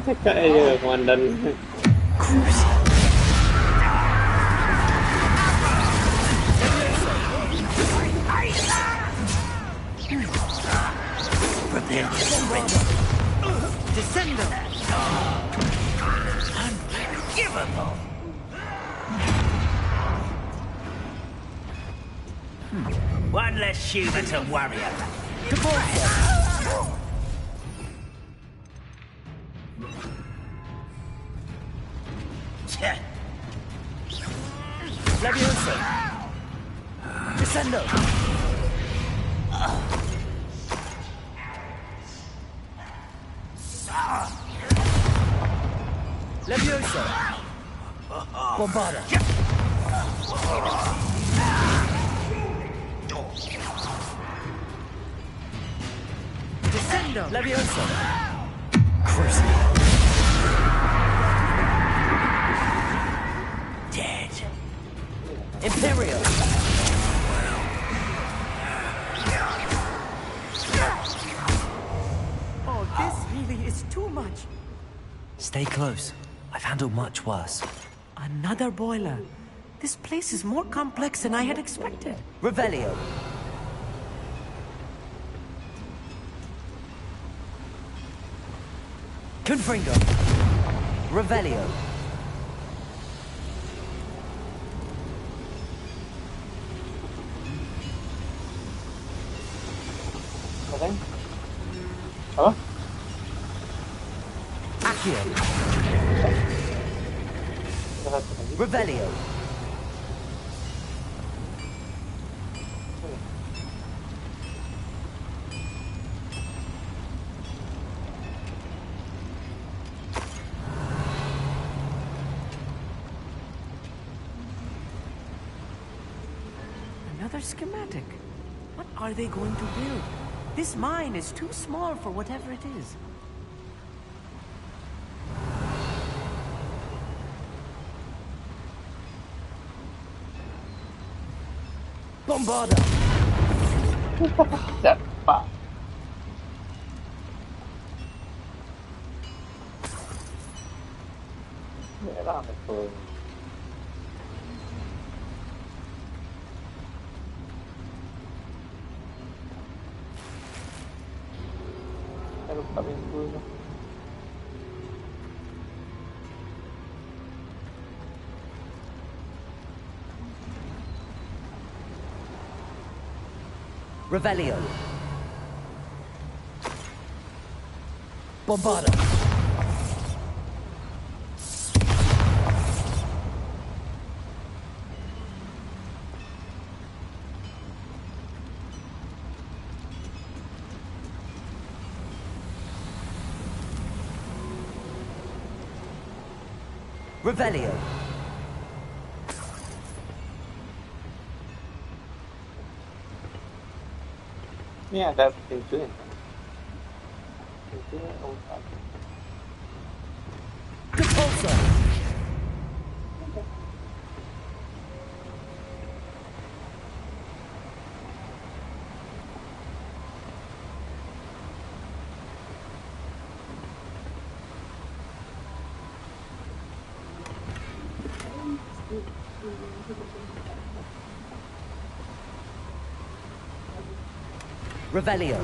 Speaker 2: Cakap aja komandan.
Speaker 6: Prepare to surrender. Descendo. Unforgivable. One less human to worry about.
Speaker 10: Leviosa. Descendo. Leviosa. Bombarda. Descendo. Leviosa. Cruising.
Speaker 6: Dead.
Speaker 10: Imperial. Oh, this really is too much.
Speaker 1: Stay close. I've handled much worse.
Speaker 10: Another boiler. This place is more complex than I had expected.
Speaker 11: Revelio. Confringo. Revelio.
Speaker 2: Apa?
Speaker 11: Accio. Revelio.
Speaker 10: Another schematic. What are they going to build? This mine is too small for whatever it is.
Speaker 11: Bombarda.
Speaker 2: Cepat. Merah betul. Saya lupa pintunya.
Speaker 11: Revelio. Bombarda. Revelio.
Speaker 2: Ini ada pintunya. Pintunya utama.
Speaker 11: Repulsor.
Speaker 10: Revelio.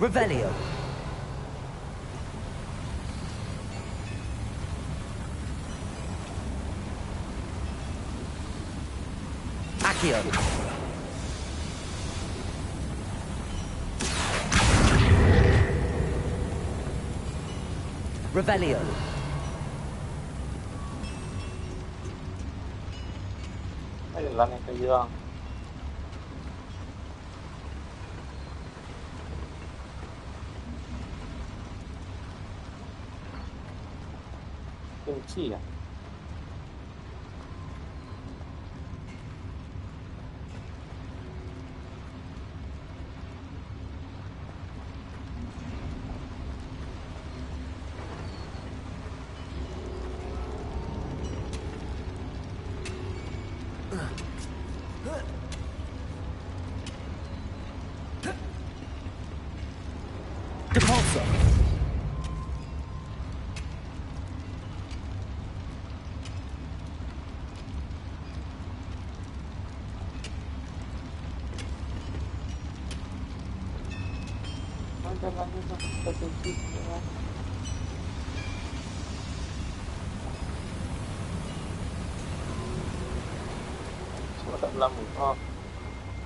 Speaker 10: Revelio. Accio. Revelio.
Speaker 2: Hay lần này cây dương. Kim chi à?
Speaker 10: Depulso.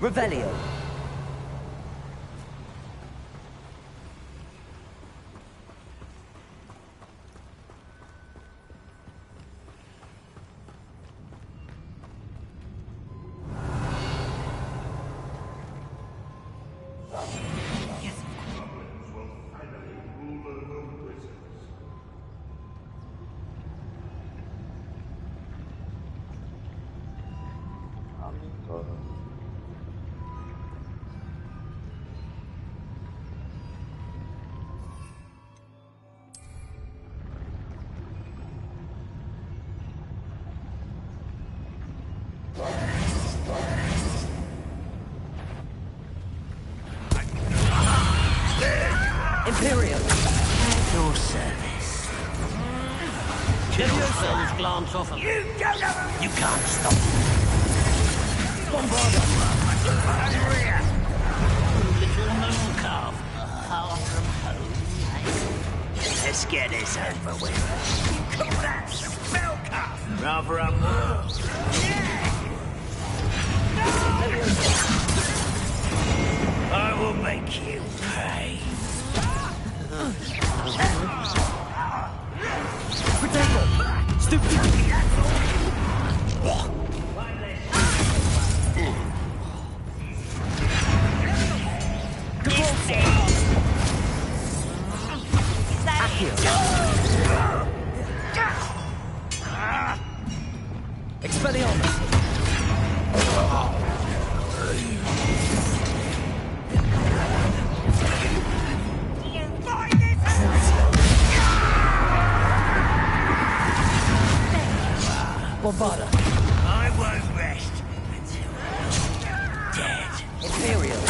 Speaker 10: Revelio. Imperial.
Speaker 6: At your service. Leviosa's glance off of you. You can't stop.
Speaker 10: Bombarda.
Speaker 6: Maria. Little moon calf. Far from home. Let's get this over with. You call that spell calf? Rather a more. Yeah. I will make you pay.
Speaker 10: Potato. Stupid. Expelliarmus. Bombarda.
Speaker 6: I won't rest until you're dead.
Speaker 10: Imperial.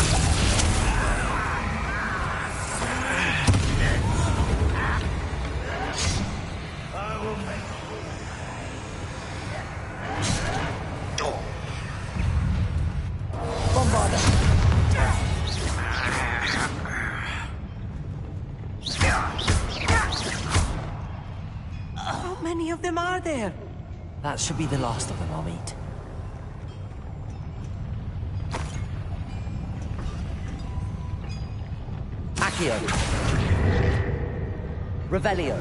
Speaker 6: I will make
Speaker 10: Bombarda. How many of them are there? That should be the last of them I'll meet. Accio. Revelio.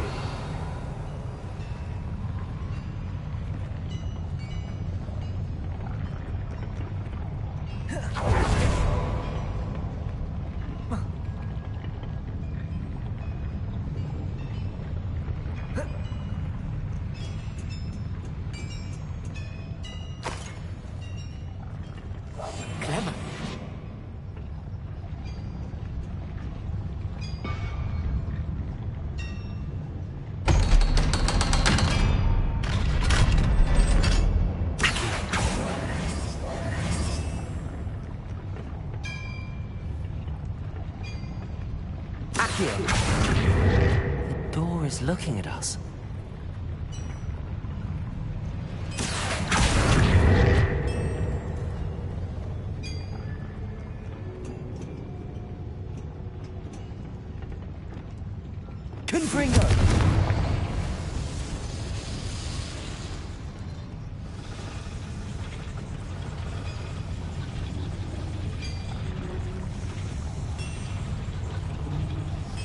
Speaker 1: looking at us. Confringo!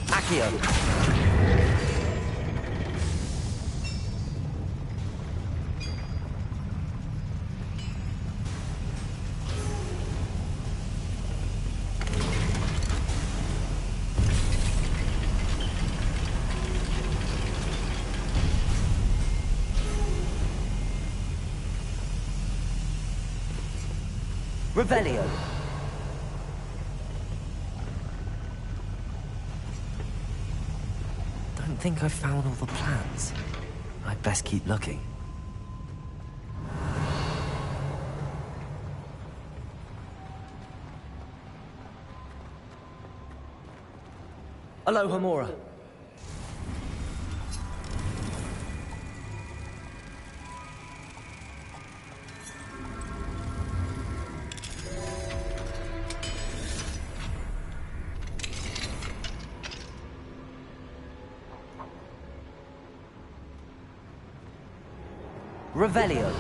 Speaker 1: Accio! Revelio. Don't think I've found all the plans. I'd best keep looking. Aloha, Mora. Revelio.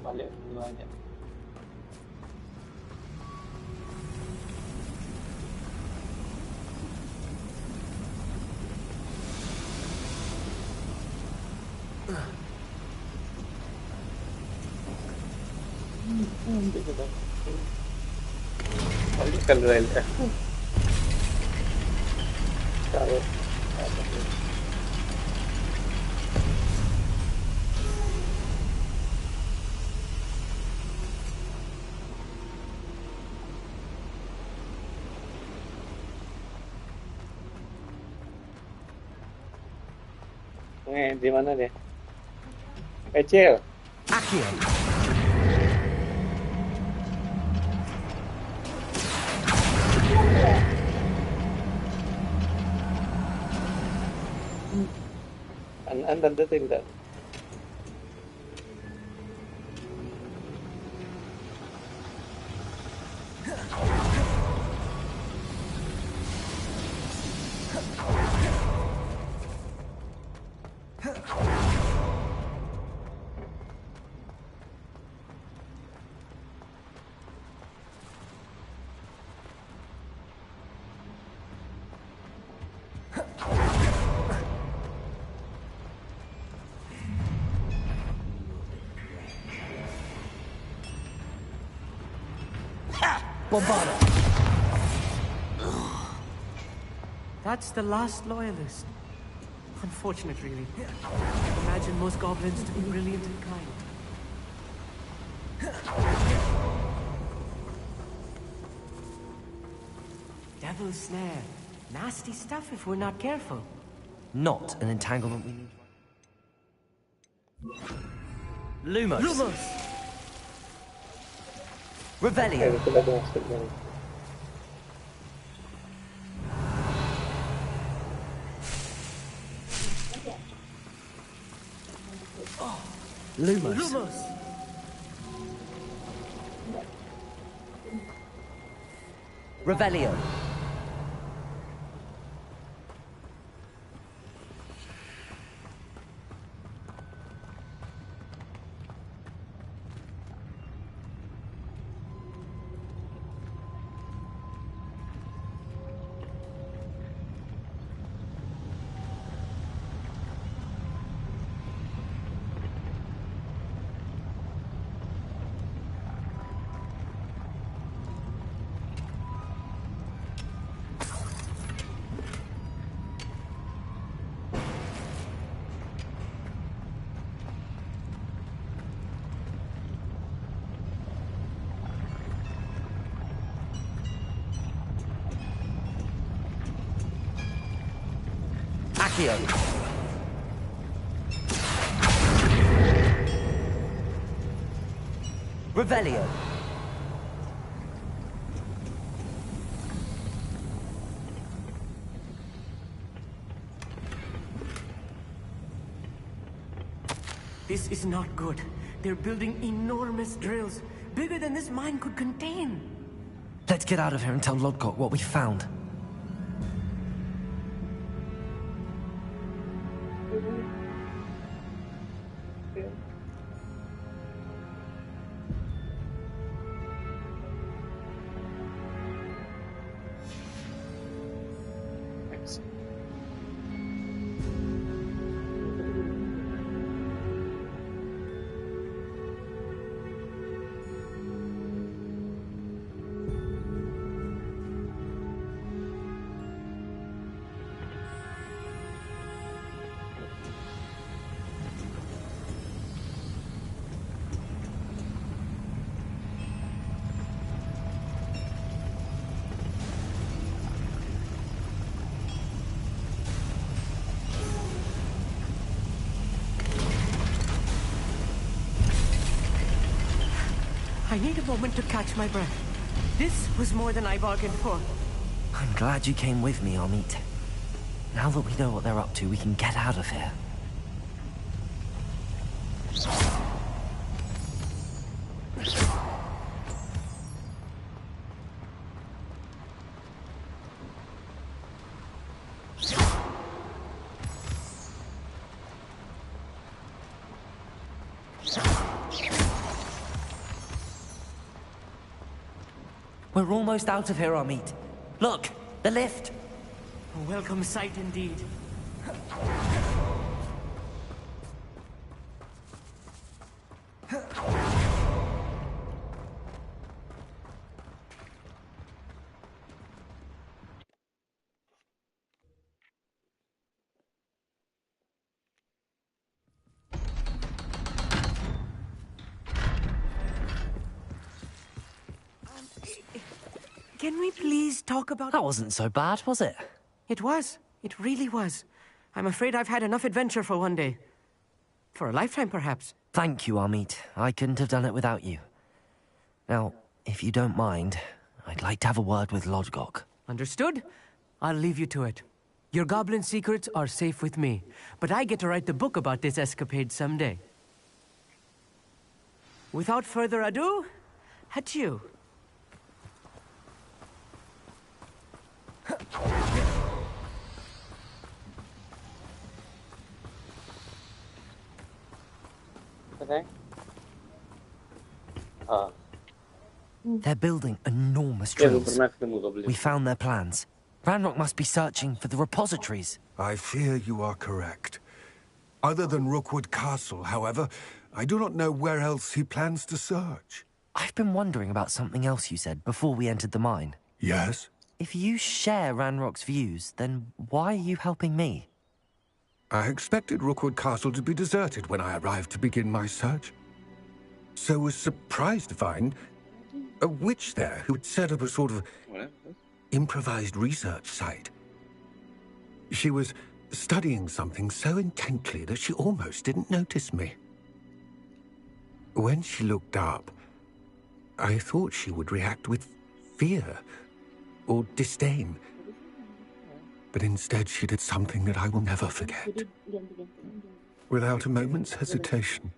Speaker 2: Balik dulu aja. Balikkan dulu aja. Taruh. Di mana dia? Kecil.
Speaker 1: Accio.
Speaker 2: Anda tidak.
Speaker 1: Bombarda.
Speaker 10: That's the last loyalist. Unfortunate, really. Imagine most goblins to be brilliant and kind. Devil's snare. Nasty stuff if we're not careful.
Speaker 1: Not an entanglement we need. Lumos.
Speaker 10: Lumos!
Speaker 1: Revelio. Lumos.
Speaker 10: Lumos!
Speaker 1: Revelio. Accio. Revelio.
Speaker 10: This is not good. They're building enormous drills, bigger than this mine could contain.
Speaker 1: Let's get out of here and tell Lodgok what we found.
Speaker 10: I need a moment to catch my breath. This was more than I bargained for.
Speaker 1: I'm glad you came with me, Amit. Now that we know what they're up to, we can get out of here. We're almost out of here, Amit. Look, the lift.
Speaker 10: A welcome sight indeed. Can we please talk about...
Speaker 1: That wasn't so bad, was it?
Speaker 10: It was. It really was. I'm afraid I've had enough adventure for one day. For a lifetime, perhaps.
Speaker 1: Thank you, Amit. I couldn't have done it without you. Now, if you don't mind, I'd like to have a word with Lodgok.
Speaker 10: Understood? I'll leave you to it. Your goblin secrets are safe with me, but I get to write the book about this escapade someday. Without further ado, adieu.
Speaker 1: They're building enormous drills. We found their plans. Ranrock must be searching for the repositories.
Speaker 12: I fear you are correct. Other than Rookwood Castle, however, I do not know where else he plans to search.
Speaker 1: I've been wondering about something else you said before we entered the mine.
Speaker 12: Yes?
Speaker 1: If you share Ranrock's views, then why are you helping me?
Speaker 12: I expected Rookwood Castle to be deserted when I arrived to begin my search. So was surprised to find a witch there who had set up a sort of improvised research site. She was studying something so intently that she almost didn't notice me. When she looked up, I thought she would react with fear or disdain. But instead she did something that I will never forget. Without a moment's hesitation,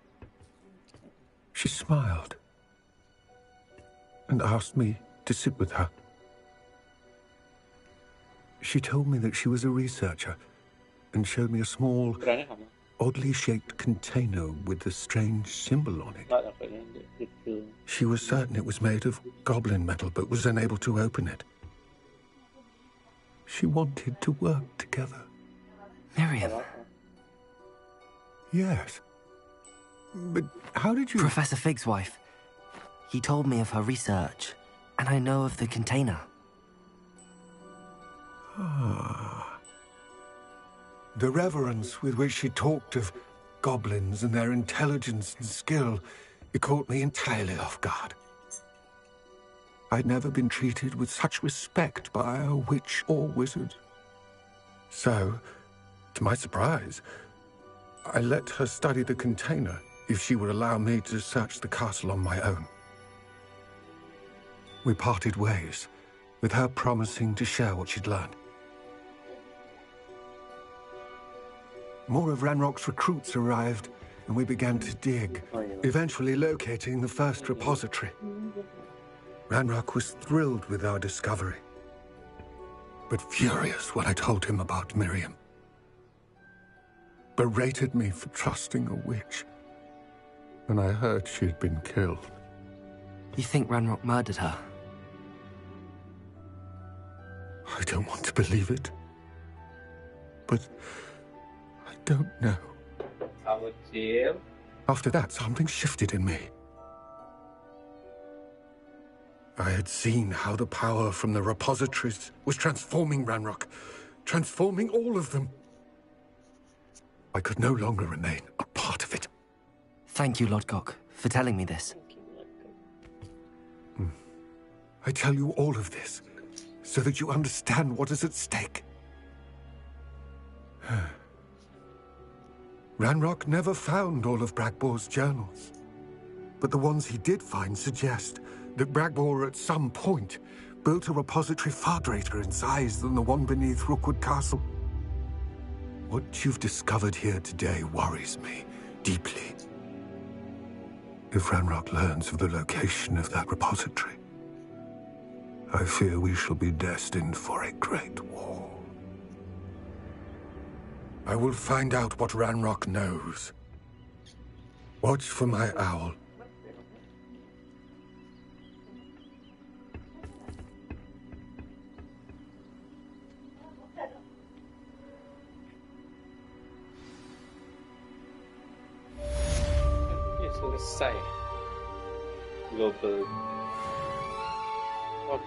Speaker 12: she smiled and asked me to sit with her. She told me that she was a researcher and showed me a small, oddly shaped container with a strange symbol on it. She was certain it was made of goblin metal, but was unable to open it. She wanted to work together.
Speaker 1: Miriam.
Speaker 12: Yes. But how did you...
Speaker 1: Professor Fig's wife. He told me of her research, and I know of the container.
Speaker 12: Ah. The reverence with which she talked of goblins and their intelligence and skill, it caught me entirely off guard. I'd never been treated with such respect by a witch or wizard. So, To my surprise, I let her study the container if she would allow me to search the castle on my own. We parted ways, with her promising to share what she'd learned. More of Ranrock's recruits arrived, and we began to dig, eventually locating the first repository. Ranrock was thrilled with our discovery, but furious when I told him about Miriam. Berated me for trusting a witch when I heard she had been killed.
Speaker 1: You think Ranrock murdered her?
Speaker 12: I don't want to believe it, but I don't know. After that, something shifted in me. I had seen how the power from the repositories was transforming Ranrock, transforming all of them. I could no longer remain a part of it.
Speaker 1: Thank you, Lodgok, for telling me this.
Speaker 12: I tell you all of this so that you understand what is at stake. Ranrock never found all of Bragbor's journals, but the ones he did find suggest that Bragbor at some point built a repository far greater in size than the one beneath Rookwood Castle. What you've discovered here today worries me deeply. If Ranrock learns of the location of that repository, I fear we shall be destined for a great war. I will find out what Ranrock knows. Watch for my owl.
Speaker 2: Selesai global. Oh.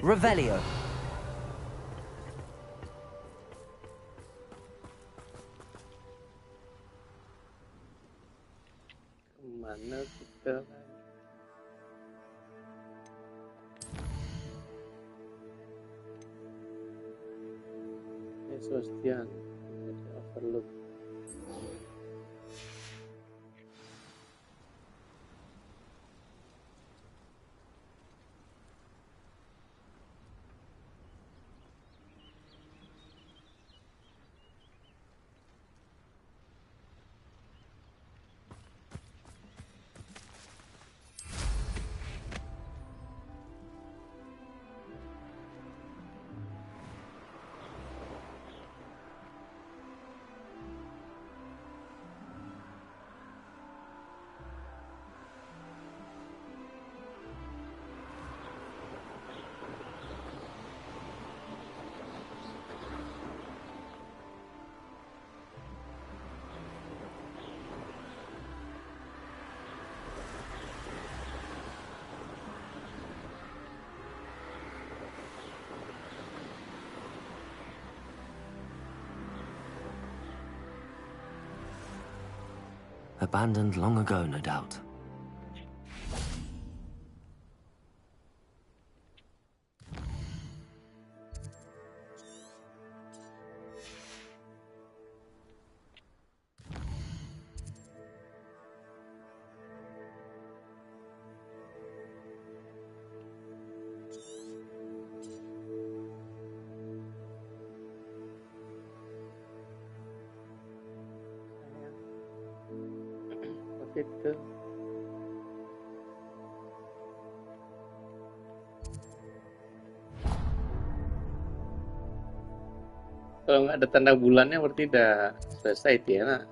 Speaker 1: Revelio.
Speaker 2: Kemana kita? Sebastian, overlook.
Speaker 1: Abandoned long ago, no doubt.
Speaker 2: gitu. Kalau nggak ada tanda bulannya berarti udah selesai ya, nak.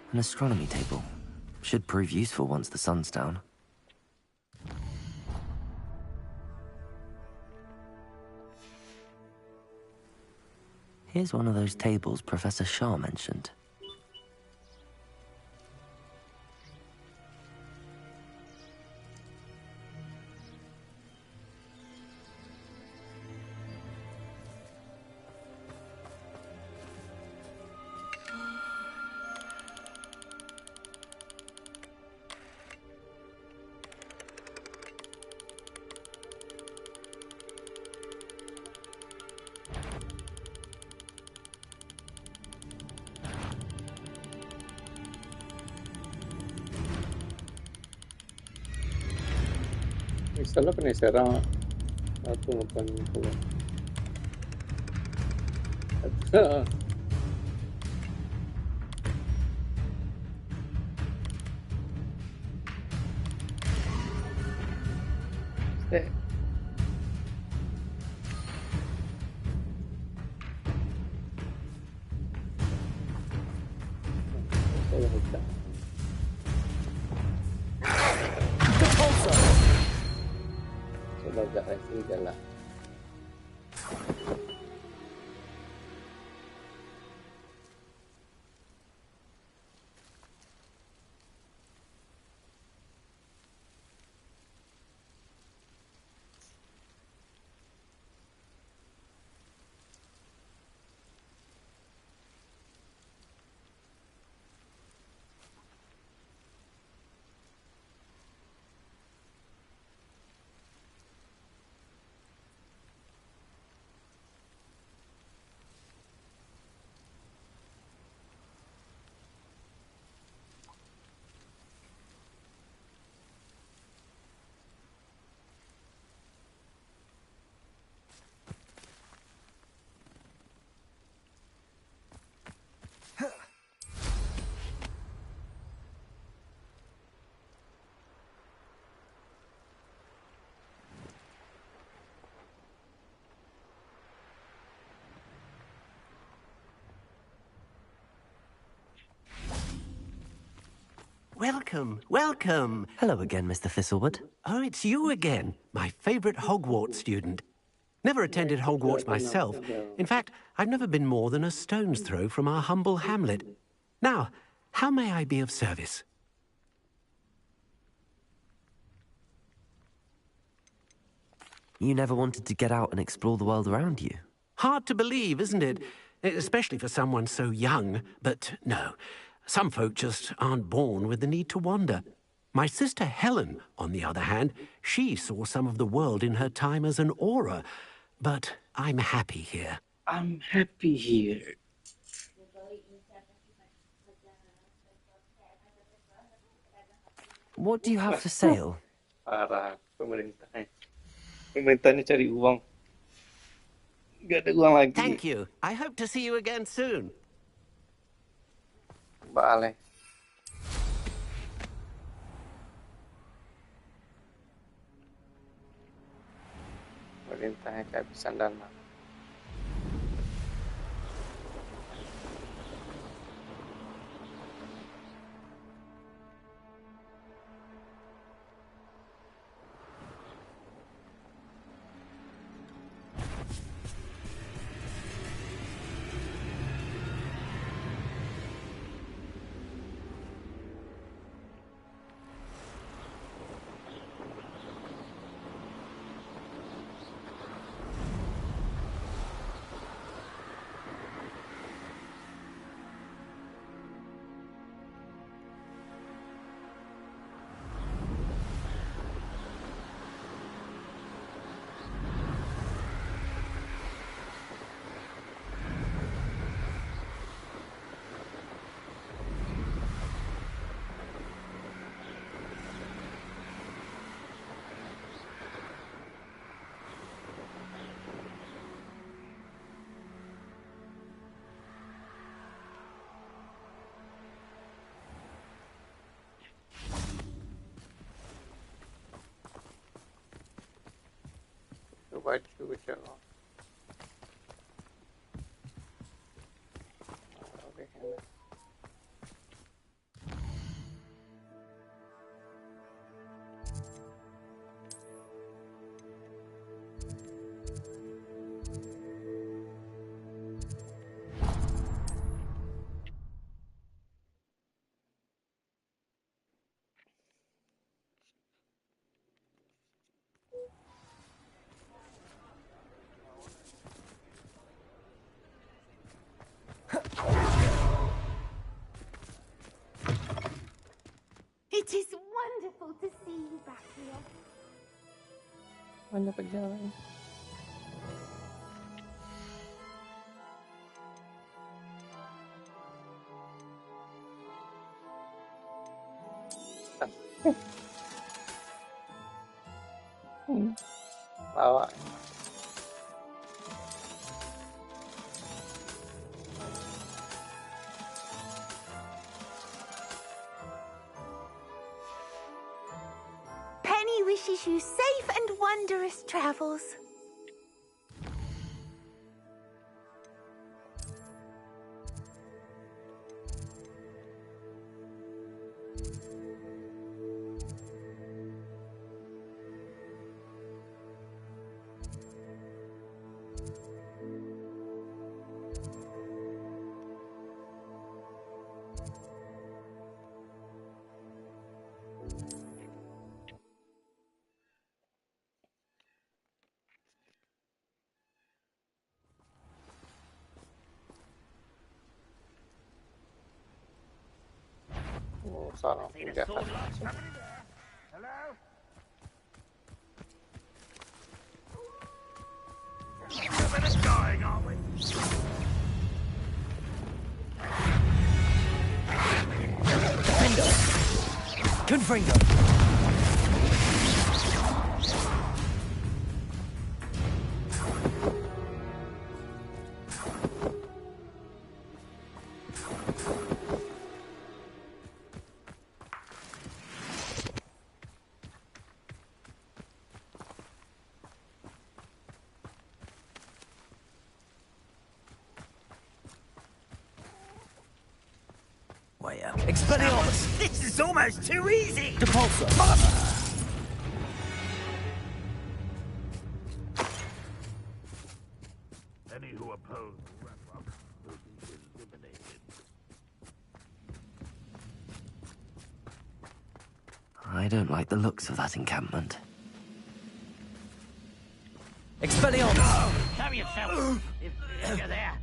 Speaker 1: An astronomy table. Should prove useful once the sun's down. Here's one of those tables Professor Shah mentioned.
Speaker 2: Misalnya penasaran aku ngapain itu. Coba agak racing jalan.
Speaker 10: Welcome, welcome.
Speaker 1: Hello again, Mr. Thistlewood.
Speaker 10: Oh, it's you again, my favorite Hogwarts student. Never attended Hogwarts myself. In fact, I've never been more than a stone's throw from our humble hamlet. Now, how may I be of service?
Speaker 1: You never wanted to get out and explore the world around you?
Speaker 10: Hard to believe, isn't it? Especially for someone so young. But no, some folk just aren't born with the need to wander. My sister Helen, on the other hand, she saw some of the world in her time as an aura. But I'm happy here.
Speaker 2: I'm happy here.
Speaker 1: What do you have for sale?
Speaker 2: Parah, pemerintahnya. Pemerintahnya cari uang. Gak ada uang lagi.
Speaker 10: Thank you. I hope to see you again soon.
Speaker 2: Vale. Perintahnya kehabisan dana. Coba cuci. Oke, enak.
Speaker 14: It is wonderful to see you back here.
Speaker 2: Banyak perjalanan. Bawa.
Speaker 14: Penny wishes you safe and wondrous travels.
Speaker 2: Oh, salah. Enggak.
Speaker 3: Hello? We're just dying, aren't we?
Speaker 10: Confringo.
Speaker 6: Way up.
Speaker 10: Expelliarmus!
Speaker 6: This is almost too easy!
Speaker 10: Depulsor!
Speaker 3: Any who oppose Ragnarok will be eliminated.
Speaker 1: I don't like the looks of that encampment.
Speaker 10: Expelliarmus!
Speaker 6: Show yourself, if you're there.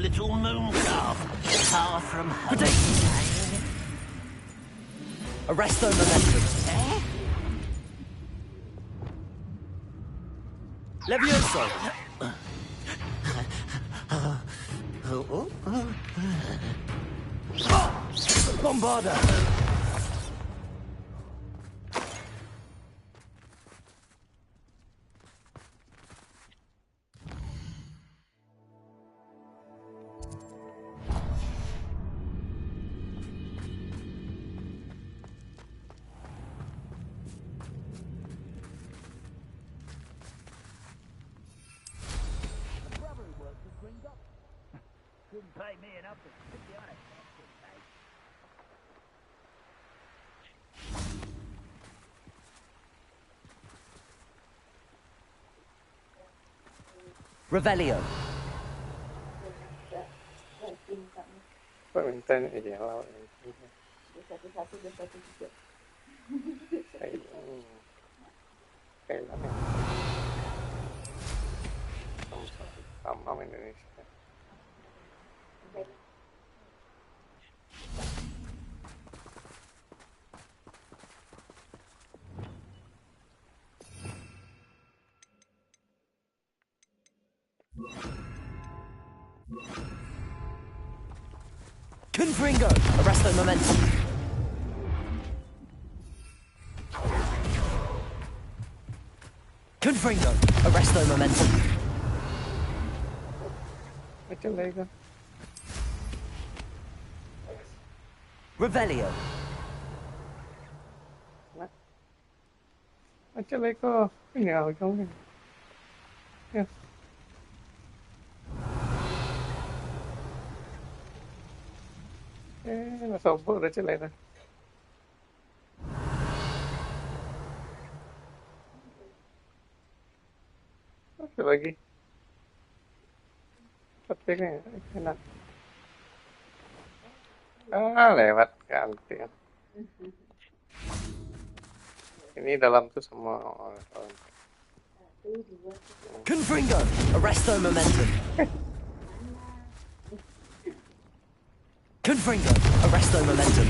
Speaker 6: Little moon calf, far from home.
Speaker 10: Arresto momentum. Levioso! Bombarda!
Speaker 6: Couldn't pay me enough to stick you on a basket, mate.
Speaker 1: Revelio.
Speaker 2: Kok minta aja lawan kayak mana? Sama Indonesia.
Speaker 1: Confringo. Arresto momentum. Confringo. Arresto momentum.
Speaker 2: Macam lagi.
Speaker 1: Revelio.
Speaker 2: Macam lagi. Ini aku kamu. Ya. Nasombong dah celai dah. Apa lagi? Petiknya enak. Lewat ganti. Ini dalam tuh semua orang.
Speaker 1: Confringo. Arresto momentum. Confringo. Arresto momentum.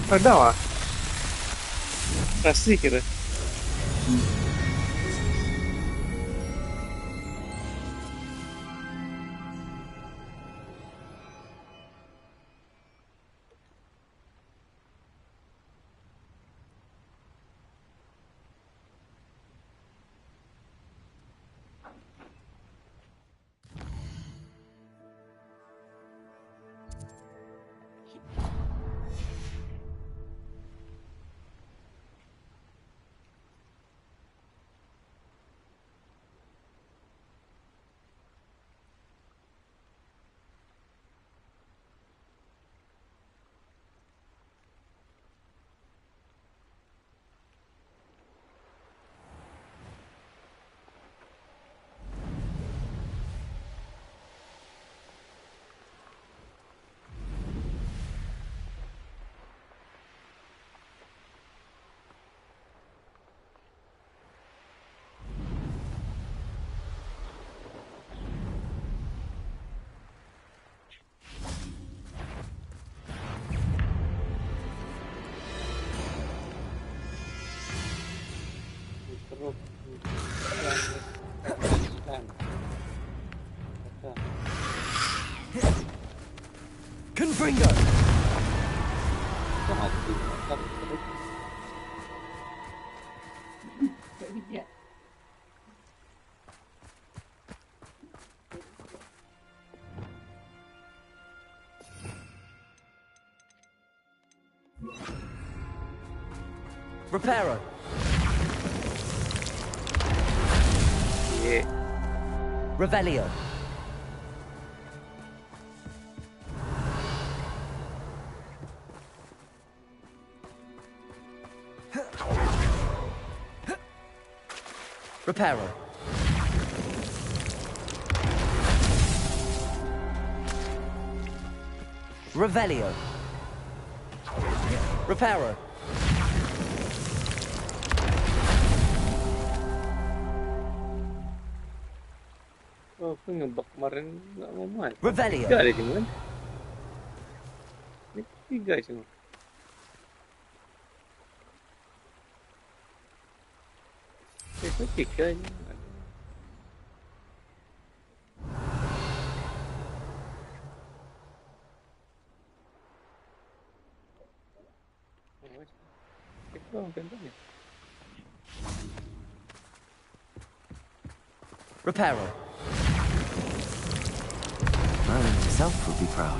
Speaker 2: Ada wah. Pasti kira.
Speaker 1: Confringo. Reparo.
Speaker 2: Yeah.
Speaker 1: Revelio. Reparo. Revelio. Reparo.
Speaker 2: Oh, aku ngebak kemarin nggak mau main.
Speaker 1: Revelio.
Speaker 2: 3 ada cuman. Ini 3 cuma. Itu 3 aja. Itu contohnya.
Speaker 1: Reparo. Merlin himself would be proud.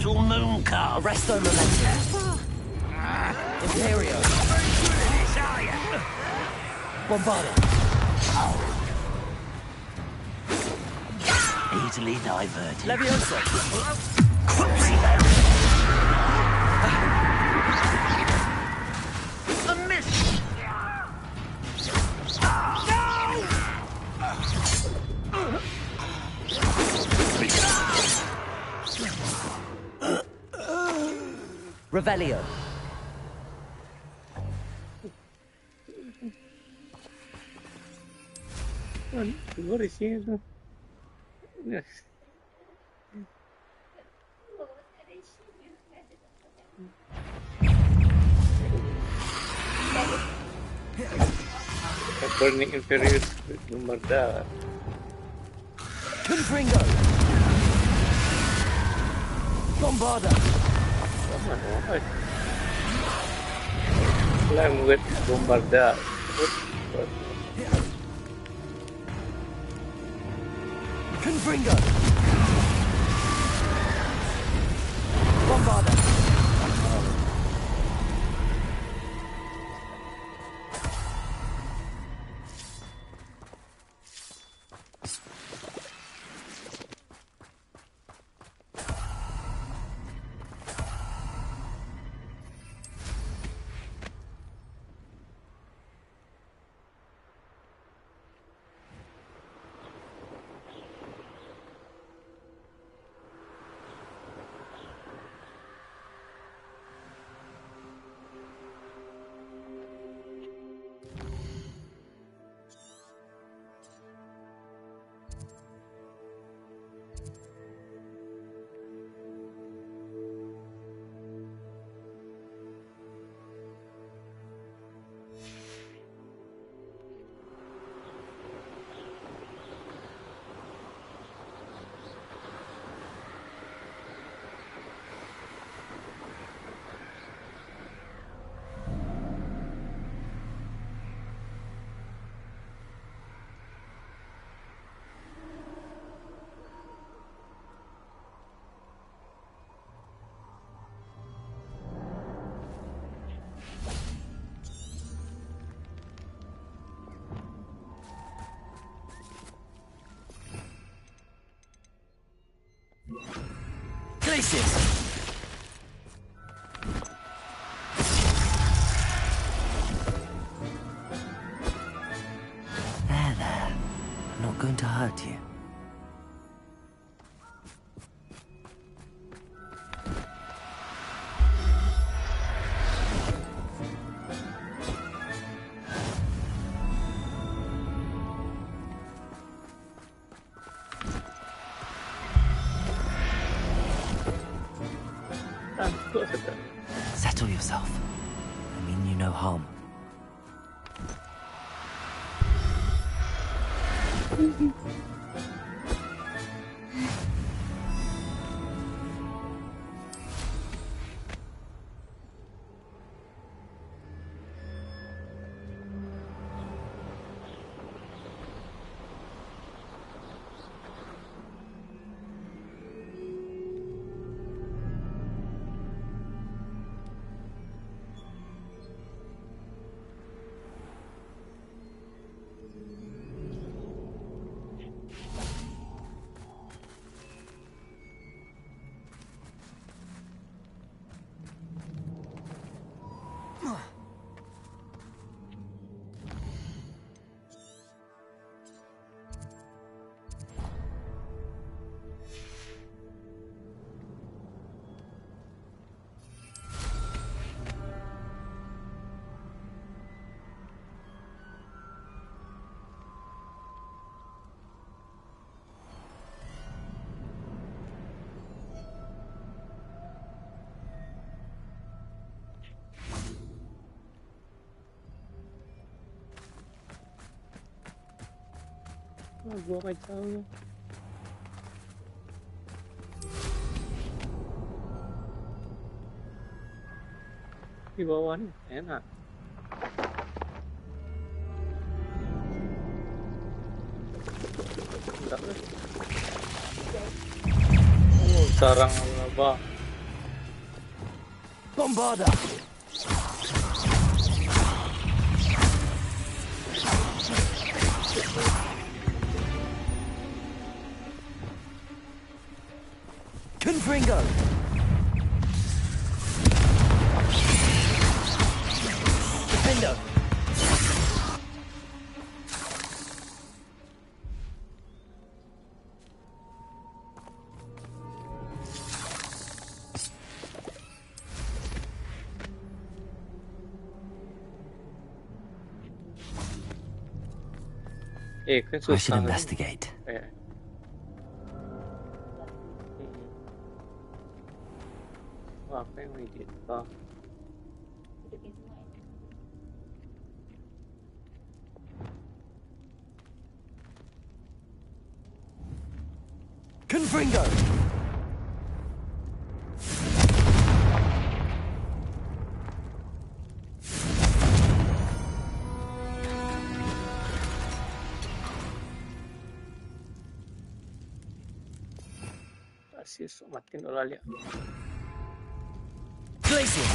Speaker 6: little moon calf.
Speaker 10: Arresto Momentum. Imperio.
Speaker 6: This are you?
Speaker 10: Bombarda.
Speaker 6: Easily diverted.
Speaker 10: Leviosa.
Speaker 6: A miss.
Speaker 10: Revelio.
Speaker 2: What is he? Yes. Burning Imperius with Bombarda.
Speaker 10: Confringo. Bombarda.
Speaker 2: Slam with Bombarda.
Speaker 10: Confringo. Bombarda. Glacius.
Speaker 1: There. I'm not going to hurt you. Settle yourself. I mean you no harm.
Speaker 2: Gua kacau. Di bawah nih enak. Oh, sarang laba.
Speaker 10: Bombarda! Confringo! Defender!
Speaker 1: I should investigate.
Speaker 2: Wah, apa yang edit?
Speaker 10: Confringo!
Speaker 2: Asis, matiin dulu lihat.
Speaker 10: Glacier!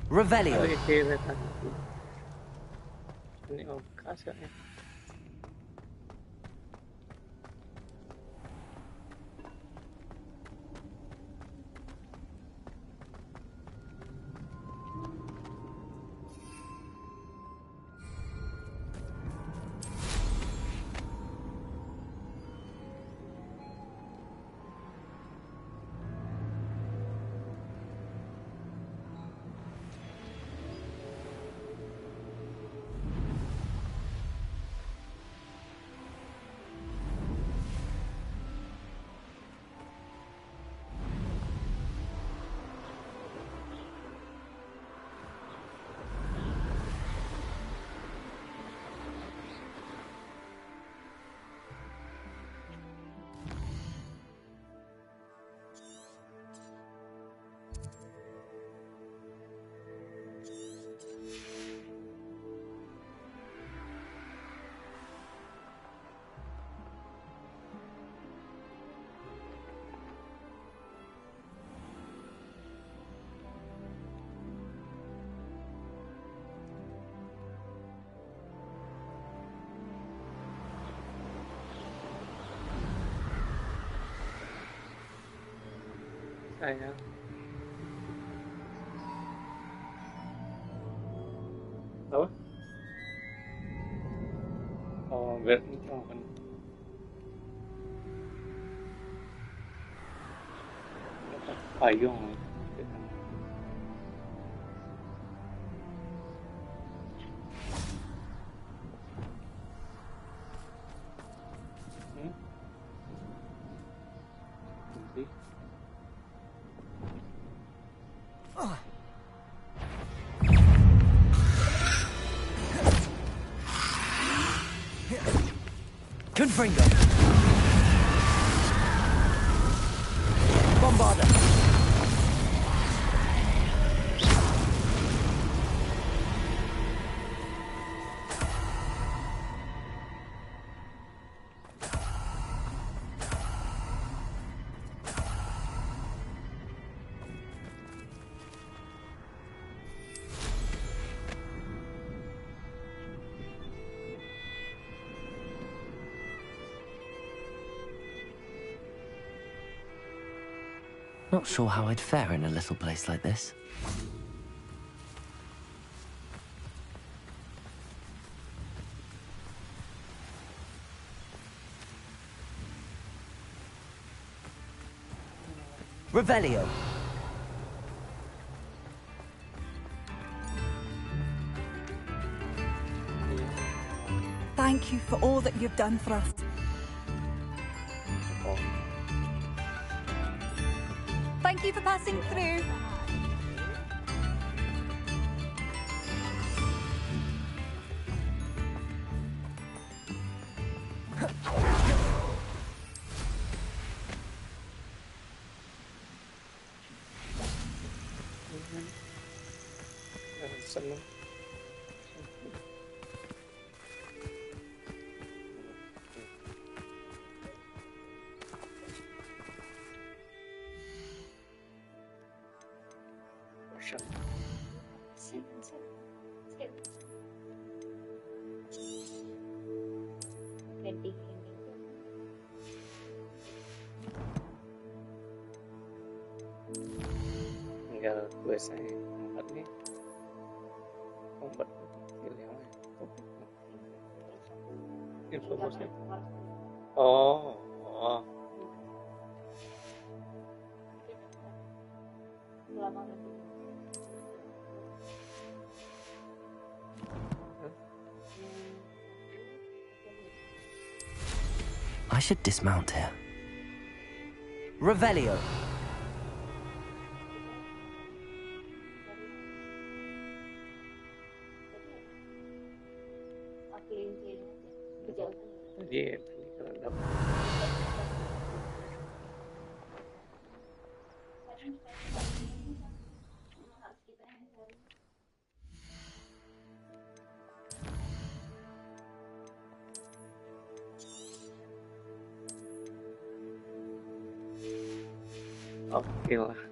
Speaker 10: Revelio.
Speaker 2: Ini kasar ya. Sayang. Apa? Oh, berarti kan. Payung.
Speaker 10: Confringo! Bombarda!
Speaker 1: Not sure how I'd fare in a little place like this.
Speaker 10: Revelio.
Speaker 7: Thank you for all that you've done for us.
Speaker 11: Thank you for passing through.
Speaker 2: Seneng. Tinggal gue saya empat nih. Obat infusnya. Oh.
Speaker 1: I should dismount here. Revelio.
Speaker 2: Tadi kalau dapat. Oke lah.